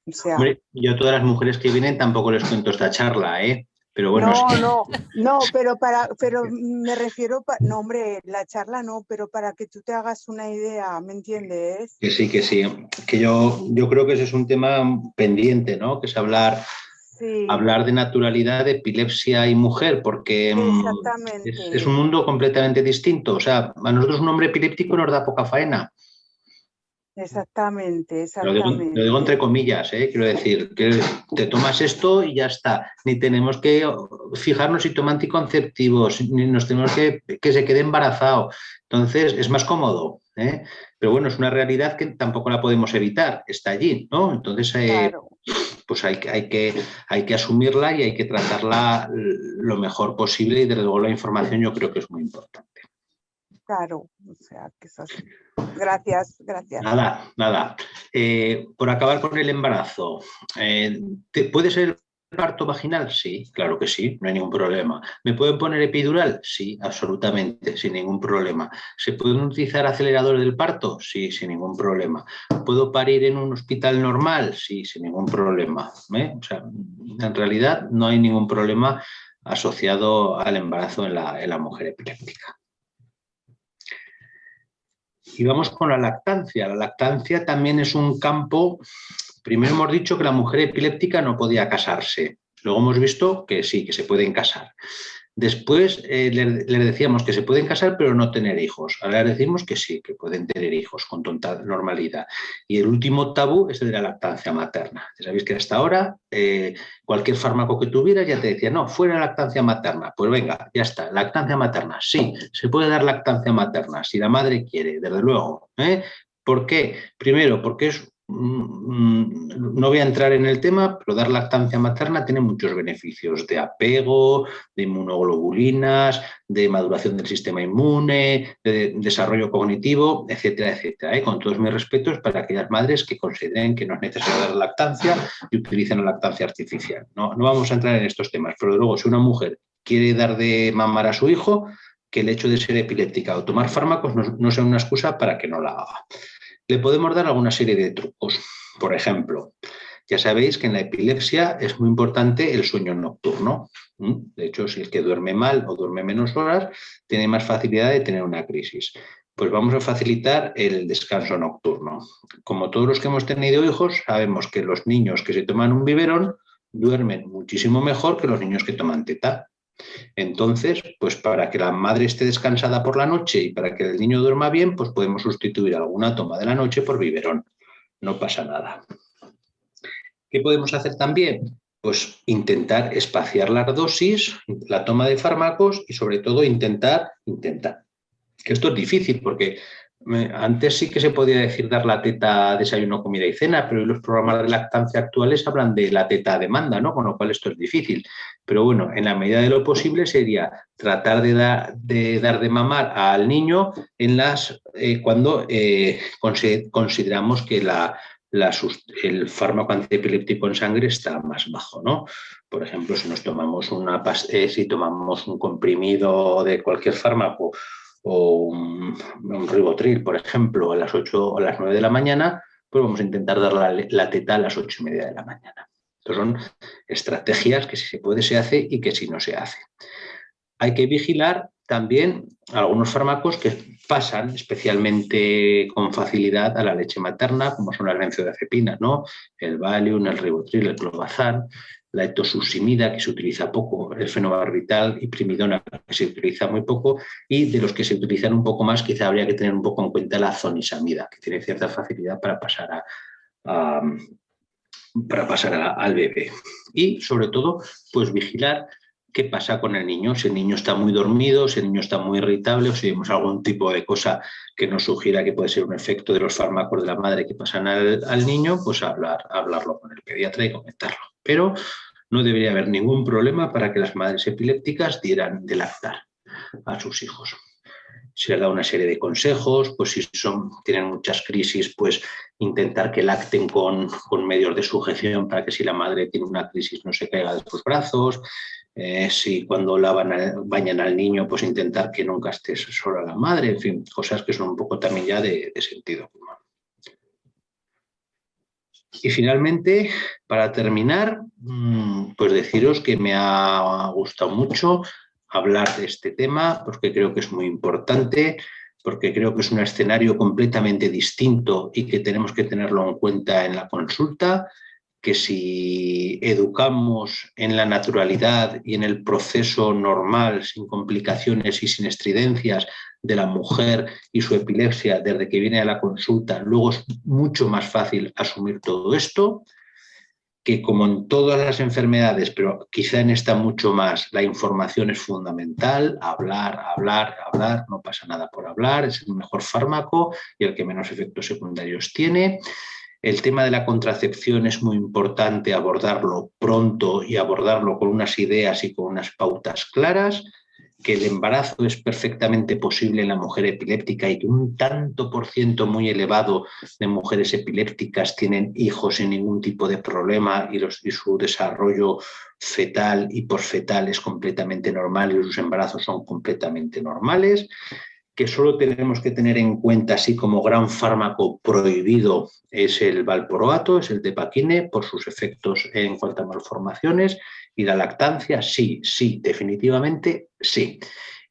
O sea, hombre, yo a todas las mujeres que vienen tampoco les cuento esta charla, ¿eh? Pero bueno, no, pero me refiero, no, hombre, la charla no, pero para que tú te hagas una idea, ¿me entiendes? Que sí, que yo creo que ese es un tema pendiente, ¿no? Que es hablar de naturalidad, de epilepsia y mujer, porque es un mundo completamente distinto. O sea, a nosotros un hombre epiléptico nos da poca faena. Exactamente. Lo digo entre comillas, quiero decir, que te tomas esto y ya está. Ni tenemos que fijarnos si toma anticonceptivos, ni nos tenemos que se quede embarazado. Entonces, es más cómodo, ¿eh? Pero bueno, es una realidad que tampoco la podemos evitar, está allí, ¿no? Entonces, pues hay que asumirla y hay que tratarla lo mejor posible y desde luego la información yo creo que es muy importante. Claro, o sea, que es así. Gracias. Nada. Por acabar con el embarazo, ¿puede ser el parto vaginal? Sí, claro que sí, no hay ningún problema. ¿Me pueden poner epidural? Sí, absolutamente, sin ningún problema. ¿Se pueden utilizar aceleradores del parto? Sí, sin ningún problema. ¿Puedo parir en un hospital normal? Sí, sin ningún problema. O sea, en realidad no hay ningún problema asociado al embarazo en la mujer epiléptica. Y vamos con la lactancia. La lactancia también es un campo. Primero hemos dicho que la mujer epiléptica no podía casarse. Luego hemos visto que sí, que se pueden casar. Después les decíamos que se pueden casar pero no tener hijos. Ahora les decimos que sí, que pueden tener hijos con total normalidad. Y el último tabú es el de la lactancia materna. Ya sabéis que hasta ahora cualquier fármaco que tuvieras ya te decía, no, fuera lactancia materna. Pues venga, ya está, lactancia materna. Sí, se puede dar lactancia materna si la madre quiere, desde luego. ¿Por qué? Primero, porque no voy a entrar en el tema, pero dar lactancia materna tiene muchos beneficios de apego, de inmunoglobulinas, de maduración del sistema inmune, de desarrollo cognitivo, etcétera, etcétera. Con todos mis respetos para aquellas madres que consideren que no es necesario dar lactancia y utilicen la lactancia artificial. No vamos a entrar en estos temas, pero luego si una mujer quiere dar de mamar a su hijo, que el hecho de ser epiléptica o tomar fármacos no sea una excusa para que no la haga. Le podemos dar alguna serie de trucos. Por ejemplo, ya sabéis que en la epilepsia es muy importante el sueño nocturno. De hecho, si el que duerme mal o duerme menos horas, tiene más facilidad de tener una crisis. Pues vamos a facilitar el descanso nocturno. Como todos los que hemos tenido hijos, sabemos que los niños que se toman un biberón duermen muchísimo mejor que los niños que toman teta. Entonces, pues para que la madre esté descansada por la noche y para que el niño duerma bien, pues podemos sustituir alguna toma de la noche por biberón. No pasa nada. ¿Qué podemos hacer también? pues intentar espaciar las dosis, la toma de fármacos y sobre todo intentar. Esto es difícil porque antes sí que se podía decir dar la teta desayuno, comida y cena, pero hoy los programas de lactancia actuales hablan de la teta a demanda, ¿no? Con lo cual esto es difícil. Pero bueno, en la medida de lo posible sería tratar de dar de mamar al niño cuando consideramos que el fármaco antiepiléptico en sangre está más bajo, ¿no? Por ejemplo, si tomamos un comprimido de cualquier fármaco o un ribotril, por ejemplo, a las 8 o a las 9 de la mañana, pues vamos a intentar dar la teta a las 8:30 de la mañana. Estas son estrategias que si se puede se hace y que si no se hace. Hay que vigilar también algunos fármacos que pasan especialmente con facilidad a la leche materna, como son las benzodiazepinas, ¿no? El Valium, el ribotril, el clobazam, la etosuximida, que se utiliza poco, el fenobarbital y primidona, que se utiliza muy poco, y de los que se utilizan un poco más, quizá habría que tener un poco en cuenta la zonisamida, que tiene cierta facilidad para pasar al bebé. Y sobre todo, pues vigilar qué pasa con el niño, si el niño está muy dormido, si el niño está muy irritable o si vemos algún tipo de cosa que nos sugiera que puede ser un efecto de los fármacos de la madre que pasan al niño, pues hablarlo con el pediatra y comentarlo. Pero no debería haber ningún problema para que las madres epilépticas dieran de lactar a sus hijos. Se les da una serie de consejos, pues si tienen muchas crisis, pues intentar que lacten con medios de sujeción para que si la madre tiene una crisis no se caiga de sus brazos. Si cuando bañan al niño, pues intentar que nunca esté sola la madre, en fin, cosas que son un poco también ya de sentido común. Y finalmente, para terminar, pues deciros que me ha gustado mucho hablar de este tema, porque creo que es muy importante, porque creo que es un escenario completamente distinto y que tenemos que tenerlo en cuenta en la consulta, que si educamos en la naturalidad y en el proceso normal, sin complicaciones y sin estridencias de la mujer y su epilepsia desde que viene a la consulta, luego es mucho más fácil asumir todo esto, que como en todas las enfermedades, pero quizá en esta mucho más, la información es fundamental, hablar, no pasa nada por hablar, es el mejor fármaco y el que menos efectos secundarios tiene. El tema de la contracepción es muy importante abordarlo pronto y abordarlo con unas ideas y con unas pautas claras, que el embarazo es perfectamente posible en la mujer epiléptica y que un tanto por ciento muy elevado de mujeres epilépticas tienen hijos sin ningún tipo de problema y su desarrollo fetal y posfetal es completamente normal y sus embarazos son completamente normales, que solo tenemos que tener en cuenta, así como gran fármaco prohibido, es el valproato, es el Depakine, por sus efectos en cuanto a malformaciones, y la lactancia, sí, definitivamente sí.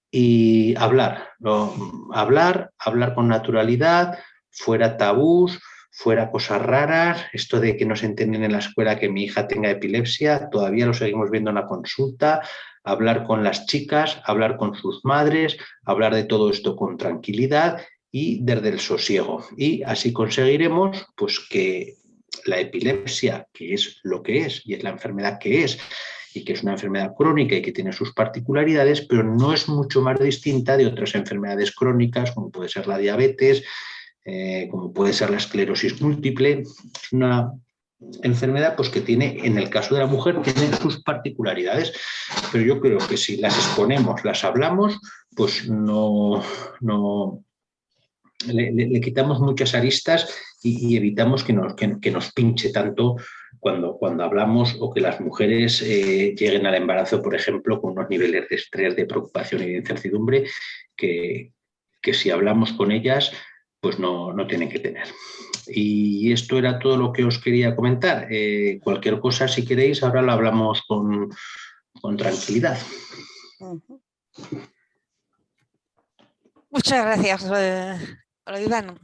Y hablar con naturalidad, fuera tabús, fuera cosas raras, esto de que no se entienden en la escuela que mi hija tenga epilepsia, todavía lo seguimos viendo en la consulta, hablar con las chicas, hablar con sus madres, hablar de todo esto con tranquilidad y desde el sosiego. Y así conseguiremos pues que la epilepsia, que es lo que es y es la enfermedad que es, y que es una enfermedad crónica y que tiene sus particularidades, pero no es mucho más distinta de otras enfermedades crónicas, como puede ser la diabetes, como puede ser la esclerosis múltiple. Es una enfermedad pues, que tiene, en el caso de la mujer, tiene sus particularidades, pero yo creo que si las exponemos, las hablamos, pues le quitamos muchas aristas y evitamos que nos pinche tanto cuando hablamos, o que las mujeres lleguen al embarazo, por ejemplo, con unos niveles de estrés, de preocupación y de incertidumbre que si hablamos con ellas, pues no tienen que tener. Y esto era todo lo que os quería comentar. Cualquier cosa, si queréis, ahora la hablamos con tranquilidad. Muchas gracias, Iván.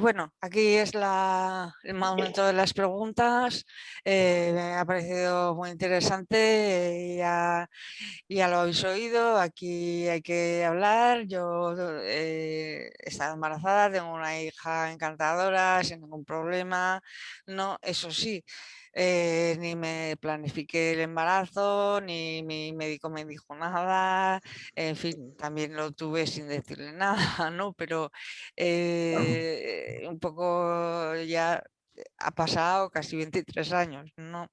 Bueno, aquí es el momento de las preguntas. Me ha parecido muy interesante. Ya lo habéis oído, aquí hay que hablar. Yo he estado embarazada, tengo una hija encantadora, sin ningún problema. No, eso sí, ni me planifiqué el embarazo, ni mi médico me dijo nada, en fin, también lo tuve sin decirle nada, ¿no? Pero un poco ya ha pasado casi 23 años, ¿no?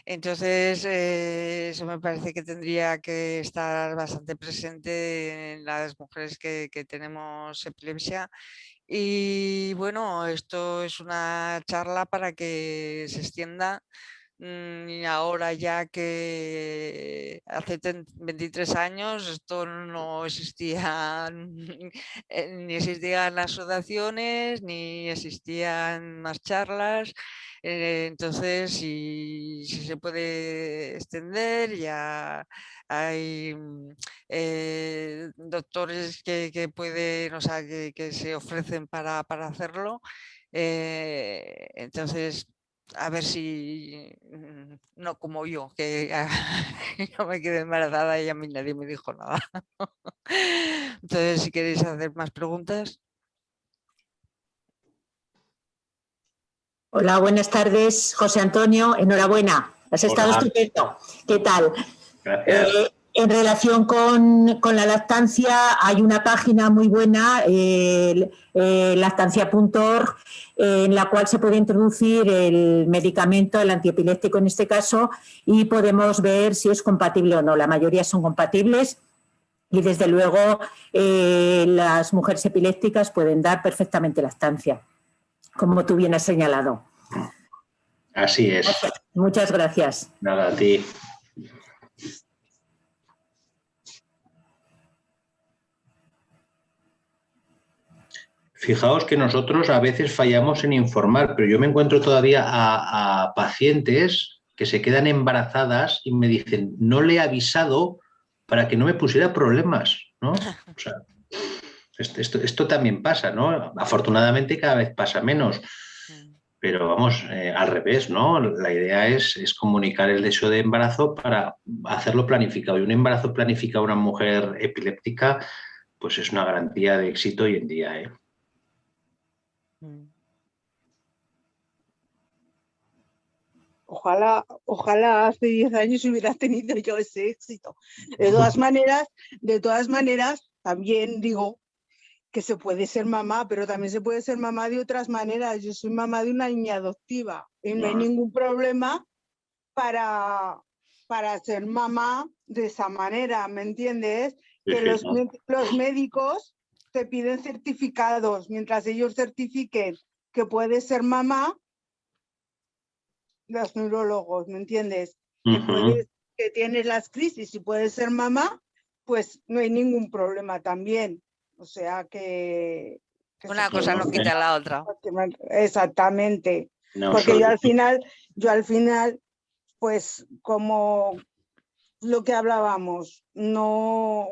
Entonces, eso me parece que tendría que estar bastante presente en las mujeres que tenemos epilepsia. Y bueno, esto es una charla para que se extienda. Y ahora ya que hace 23 años esto no existía, ni existían las asociaciones, ni existían más charlas. Entonces, si se puede extender, ya hay doctores que pueden, o sea, que se ofrecen para hacerlo. Entonces, a ver si no como yo, que yo me quedé embarazada y a mí nadie me dijo nada. Entonces, si queréis hacer más preguntas. Hola, buenas tardes, José Antonio. Enhorabuena, has estado Hola. estupendo. ¿Qué tal? Gracias. En relación con la lactancia, hay una página muy buena, lactancia.org, en la cual se puede introducir el medicamento, el antiepiléptico en este caso, y podemos ver si es compatible o no. La mayoría son compatibles y, desde luego, las mujeres epilépticas pueden dar perfectamente lactancia, como tú bien has señalado. Así es. Muchas gracias. Nada, a ti. Fijaos que nosotros a veces fallamos en informar, pero yo me encuentro todavía a pacientes que se quedan embarazadas y me dicen, no le he avisado para que no me pusiera problemas, ¿no? O sea, esto también pasa, ¿no? Afortunadamente cada vez pasa menos, pero vamos, al revés, ¿no? La idea es comunicar el deseo de embarazo para hacerlo planificado. Y un embarazo planificado a una mujer epiléptica, pues es una garantía de éxito hoy en día, ¿eh? Ojalá hace 10 años hubiera tenido yo ese éxito. De todas maneras, también digo que se puede ser mamá, pero también se puede ser mamá de otras maneras. Yo soy mamá de una niña adoptiva y no hay ningún problema para ser mamá de esa manera, ¿me entiendes? Sí, Que sí, los ¿no? médicos te piden certificados, mientras ellos certifiquen que puedes ser mamá, los neurólogos, ¿me entiendes? Que tienes las crisis y puedes ser mamá, pues no hay ningún problema también. O sea que Una cosa no quita la otra. exactamente. No, Porque yo al final, pues como lo que hablábamos, no,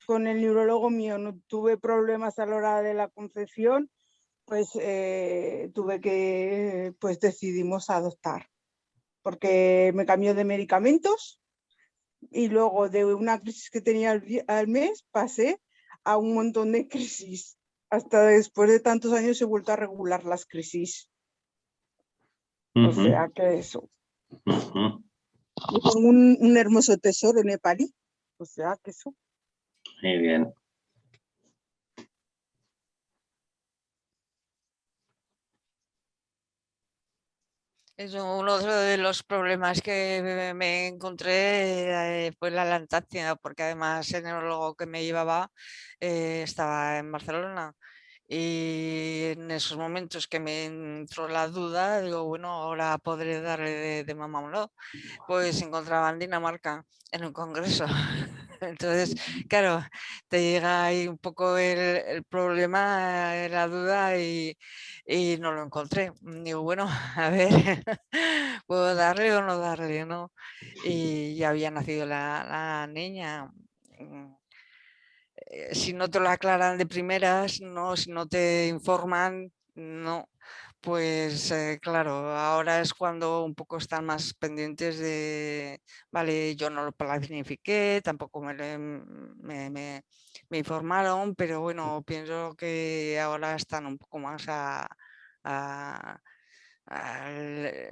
con el neurólogo mío no tuve problemas a la hora de la concepción, pues tuve que, pues decidimos adoptar, porque me cambió de medicamentos y luego de una crisis que tenía al mes pasé a un montón de crisis. Hasta después de tantos años he vuelto a regular las crisis. O sea que eso. Tengo un hermoso tesoro nepalí. O sea que eso. Muy bien. Es uno de los problemas que me encontré, fue la lactancia, porque además el neurólogo que me llevaba estaba en Barcelona. Y en esos momentos que me entró la duda, digo, bueno, ahora podré darle de mamá o no. Pues encontraba en Dinamarca, en un congreso. Entonces, claro, te llega ahí un poco el problema, la duda y no lo encontré. Digo, bueno, a ver, ¿puedo darle o no darle, no? Y ya había nacido la niña. Si no te lo aclaran de primeras, no, si no te informan, no. Pues claro, ahora es cuando un poco están más pendientes de, vale, yo no lo planifiqué, tampoco me informaron, pero bueno, pienso que ahora están un poco más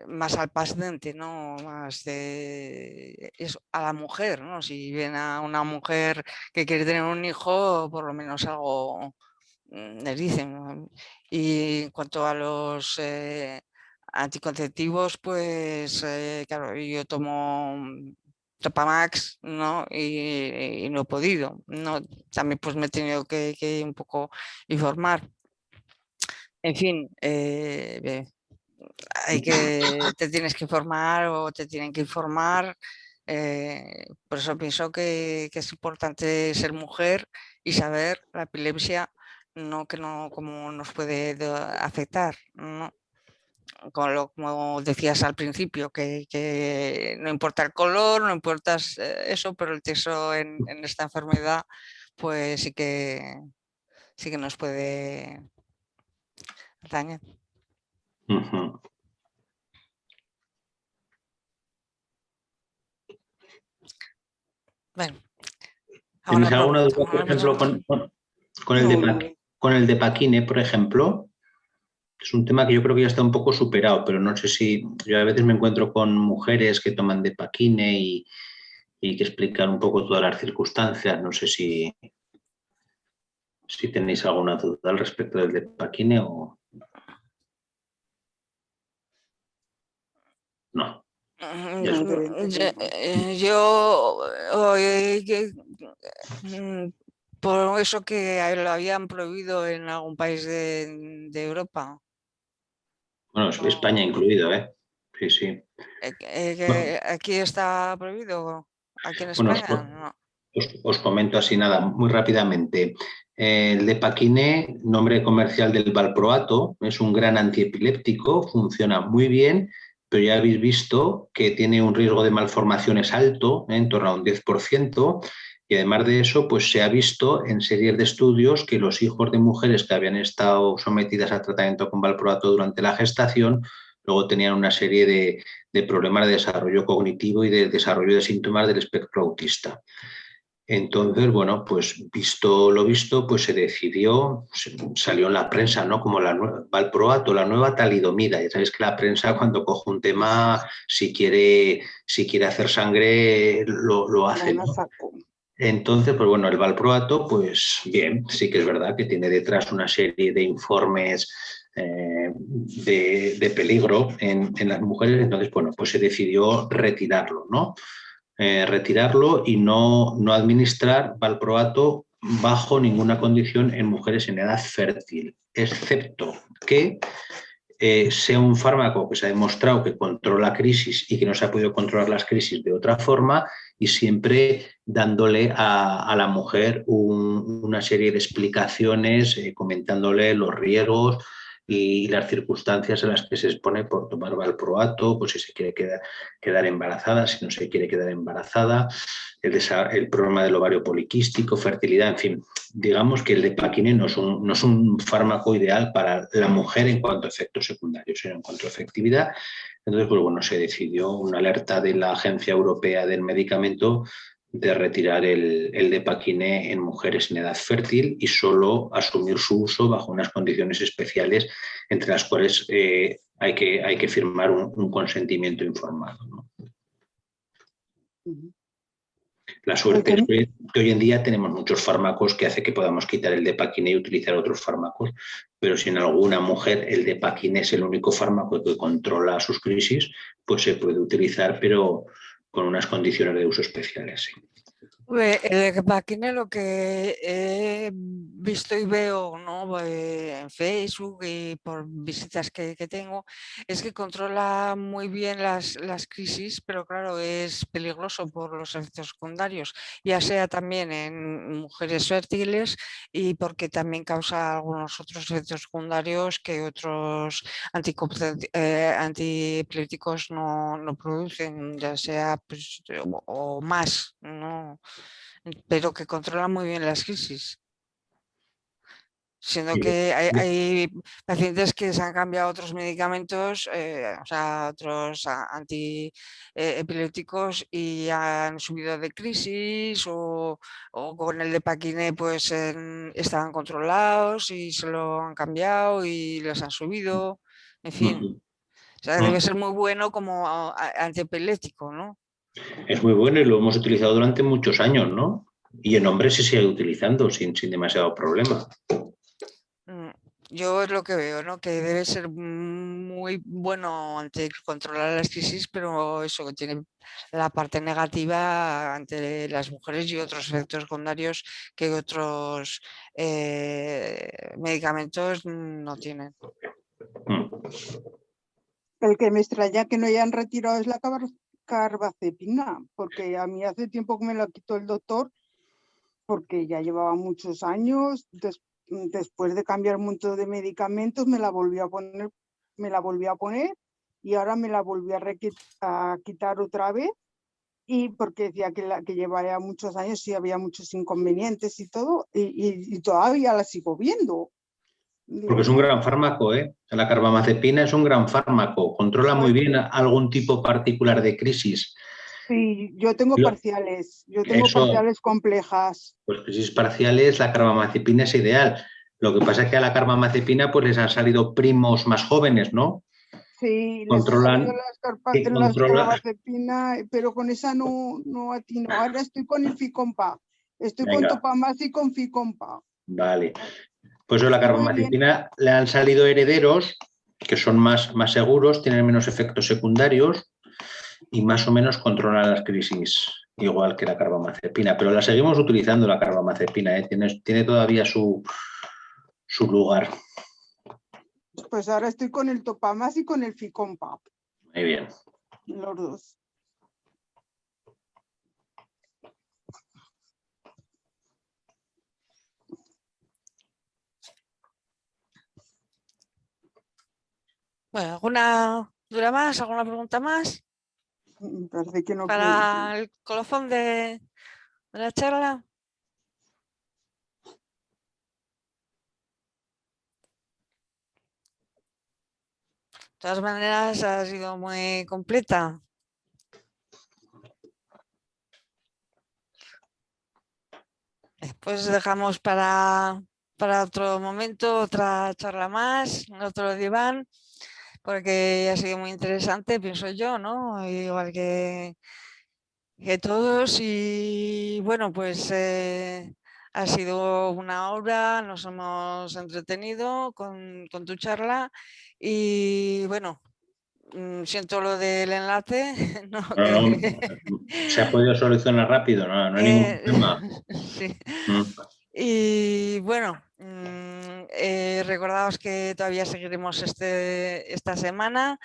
más al paciente, ¿no? Más de eso, a la mujer, ¿no? Si ven a una mujer que quiere tener un hijo, por lo menos algo les dicen, ¿no? Y en cuanto a los anticonceptivos, pues claro, yo tomo Topamax, ¿no? Y no he podido, ¿no? También pues me he tenido que un poco informar. En fin, te tienes que informar o te tienen que informar. Por eso pienso que es importante ser mujer y saber la epilepsia, no que no cómo nos puede afectar, ¿no? Como decías al principio, que no importa el color, no importa eso, pero el texto en esta enfermedad, pues sí que nos puede dañar. Ujú. Bueno, ¿Tienes ahora alguna duda, por pregunta. ejemplo, con No. con el Depaquine, por ejemplo? Es un tema que yo creo que ya está un poco superado, pero no sé si yo a veces me encuentro con mujeres que toman Depaquine y que explican un poco todas las circunstancias. No sé si tenéis alguna duda al respecto del Depaquine o no. Ya es- Yo oí por eso que lo habían prohibido en algún país de Europa. bueno, España incluido, ¿eh? Sí, sí. Bueno, Que aquí está prohibido, aquí en bueno, España, no. os comento así nada, muy rápidamente. El Depaquine, nombre comercial del valproato, es un gran antiepiléptico, funciona muy bien, pero ya habéis visto que tiene un riesgo de malformaciones alto, en torno a un 10%, y además de eso, pues se ha visto en series de estudios que los hijos de mujeres que habían estado sometidas a tratamiento con valproato durante la gestación, luego tenían una serie de problemas de desarrollo cognitivo y de desarrollo de síntomas del espectro autista. Entonces, bueno, pues visto lo visto, pues se decidió, salió en la prensa, ¿no? Como valproato, la nueva talidomida. Ya sabéis que la prensa cuando coge un tema, si quiere hacer sangre, lo hace, ¿no? Entonces, pues bueno, el valproato, pues bien, sí que es verdad que tiene detrás una serie de informes de peligro en las mujeres, entonces, bueno, pues se decidió retirarlo, ¿no? Retirarlo y no administrar valproato bajo ninguna condición en mujeres en edad fértil, excepto que sea un fármaco que se ha demostrado que controla crisis y que no se ha podido controlar las crisis de otra forma y siempre dándole a la mujer una serie de explicaciones, comentándole los riesgos y las circunstancias en las que se expone por tomar valproato, pues si se quiere quedar embarazada, si no se quiere quedar embarazada, el problema del ovario poliquístico, fertilidad, en fin. Digamos que el Depaquine no es un fármaco ideal para la mujer en cuanto a efectos secundarios, sino en cuanto a efectividad. Entonces, pues bueno, se decidió una alerta de la Agencia Europea del Medicamento de retirar el Depaquine en mujeres en edad fértil y solo asumir su uso bajo unas condiciones especiales, entre las cuales hay que firmar un consentimiento informado, ¿no? La suerte es que hoy en día tenemos muchos fármacos que hace que podamos quitar el Depaquine y utilizar otros fármacos, pero si en alguna mujer el Depaquine es el único fármaco que controla sus crisis, pues se puede utilizar, pero con unas condiciones de uso especiales. Sí. El Depaquine, lo que he visto y veo, ¿no? En Facebook y por visitas que tengo, es que controla muy bien las crisis, pero claro, es peligroso por los efectos secundarios, ya sea también en mujeres fértiles y porque también causa algunos otros efectos secundarios que otros antiepilépticos no producen, ya sea pues, o más, ¿no? Pero que controla muy bien las crisis. Siendo que hay pacientes que se han cambiado otros medicamentos, o sea, otros antiepilépticos y han subido de crisis o con el Depaquine pues estaban controlados y se lo han cambiado y les han subido, en fin. O sea, debe ser muy bueno como antiepiléptico, ¿no? Es muy bueno y lo hemos utilizado durante muchos años, ¿no? Y en hombres se sigue utilizando sin demasiado problema. Yo es lo que veo, ¿no? Que debe ser muy bueno ante controlar las crisis, pero eso que tiene la parte negativa ante las mujeres y otros efectos secundarios que otros medicamentos no tienen. El que me extraña que no hayan retirado es la carbazepina, porque a mí hace tiempo que me lo quitó el doctor, porque ya llevaba muchos años. Después de cambiar un montón de medicamentos me la volví a poner y ahora me la volví a quitar otra vez, y porque decía que llevaba muchos años y había muchos inconvenientes y todo, y todavía la sigo viendo. Porque es un gran fármaco, ¿eh? La carbamazepina es un gran fármaco, controla muy bien algún tipo particular de crisis. Sí, yo tengo parciales, parciales complejas. Pues crisis parciales, la carbamazepina es ideal. Lo que pasa es que a la carbamazepina pues les han salido primos más jóvenes, ¿no? Sí, controlan las carbamazepina, pero con esa no atino. Ahora estoy con el Ficompa. Estoy con Topamaz y con Ficompa. Vale. Pues a la carbamazepina le han salido herederos que son más seguros, tienen menos efectos secundarios y más o menos controlan las crisis, igual que la carbamazepina. Pero la seguimos utilizando, la carbamazepina, ¿eh? Tiene todavía su lugar. Pues ahora estoy con el Topamaz y con el Ficompa. Muy bien. Los dos. Bueno, ¿alguna duda más? ¿Alguna pregunta más? Me parece que no. Para el colofón de la charla. De todas maneras, ha sido muy completa. Pues dejamos para otro momento, otra charla más, otro diván, porque ha sido muy interesante, pienso yo, ¿no? Igual que todos. Y bueno, pues ha sido una hora, nos hemos entretenido con tu charla y bueno, siento lo del enlace. No, se ha podido solucionar rápido, no hay ningún problema. Sí. Y bueno, recordaos que todavía seguiremos esta semana.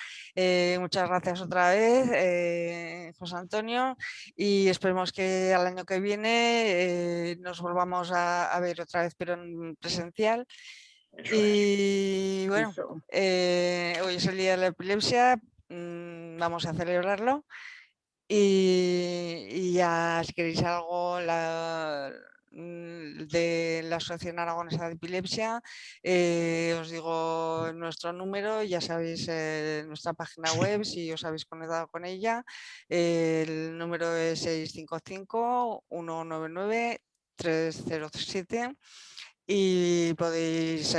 Muchas gracias otra vez, José Antonio, y esperemos que al año que viene nos volvamos a ver otra vez, pero en presencial. Y bueno, hoy es el Día de la Epilepsia, vamos a celebrarlo. Y ya si queréis algo de la Asociación Aragonesa de Epilepsia, os digo nuestro número, ya sabéis nuestra página web, si os habéis conectado con ella, el número es 655-199-307 y podéis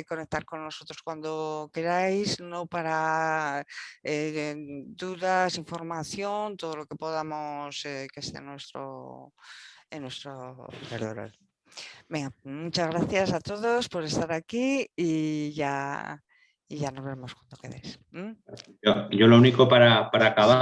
conectar con nosotros cuando queráis, no para dudas, información, todo lo que podamos que esté en nuestro perdón. Venga, muchas gracias a todos por estar aquí y ya nos vemos cuando queréis. Yo lo único para acabar.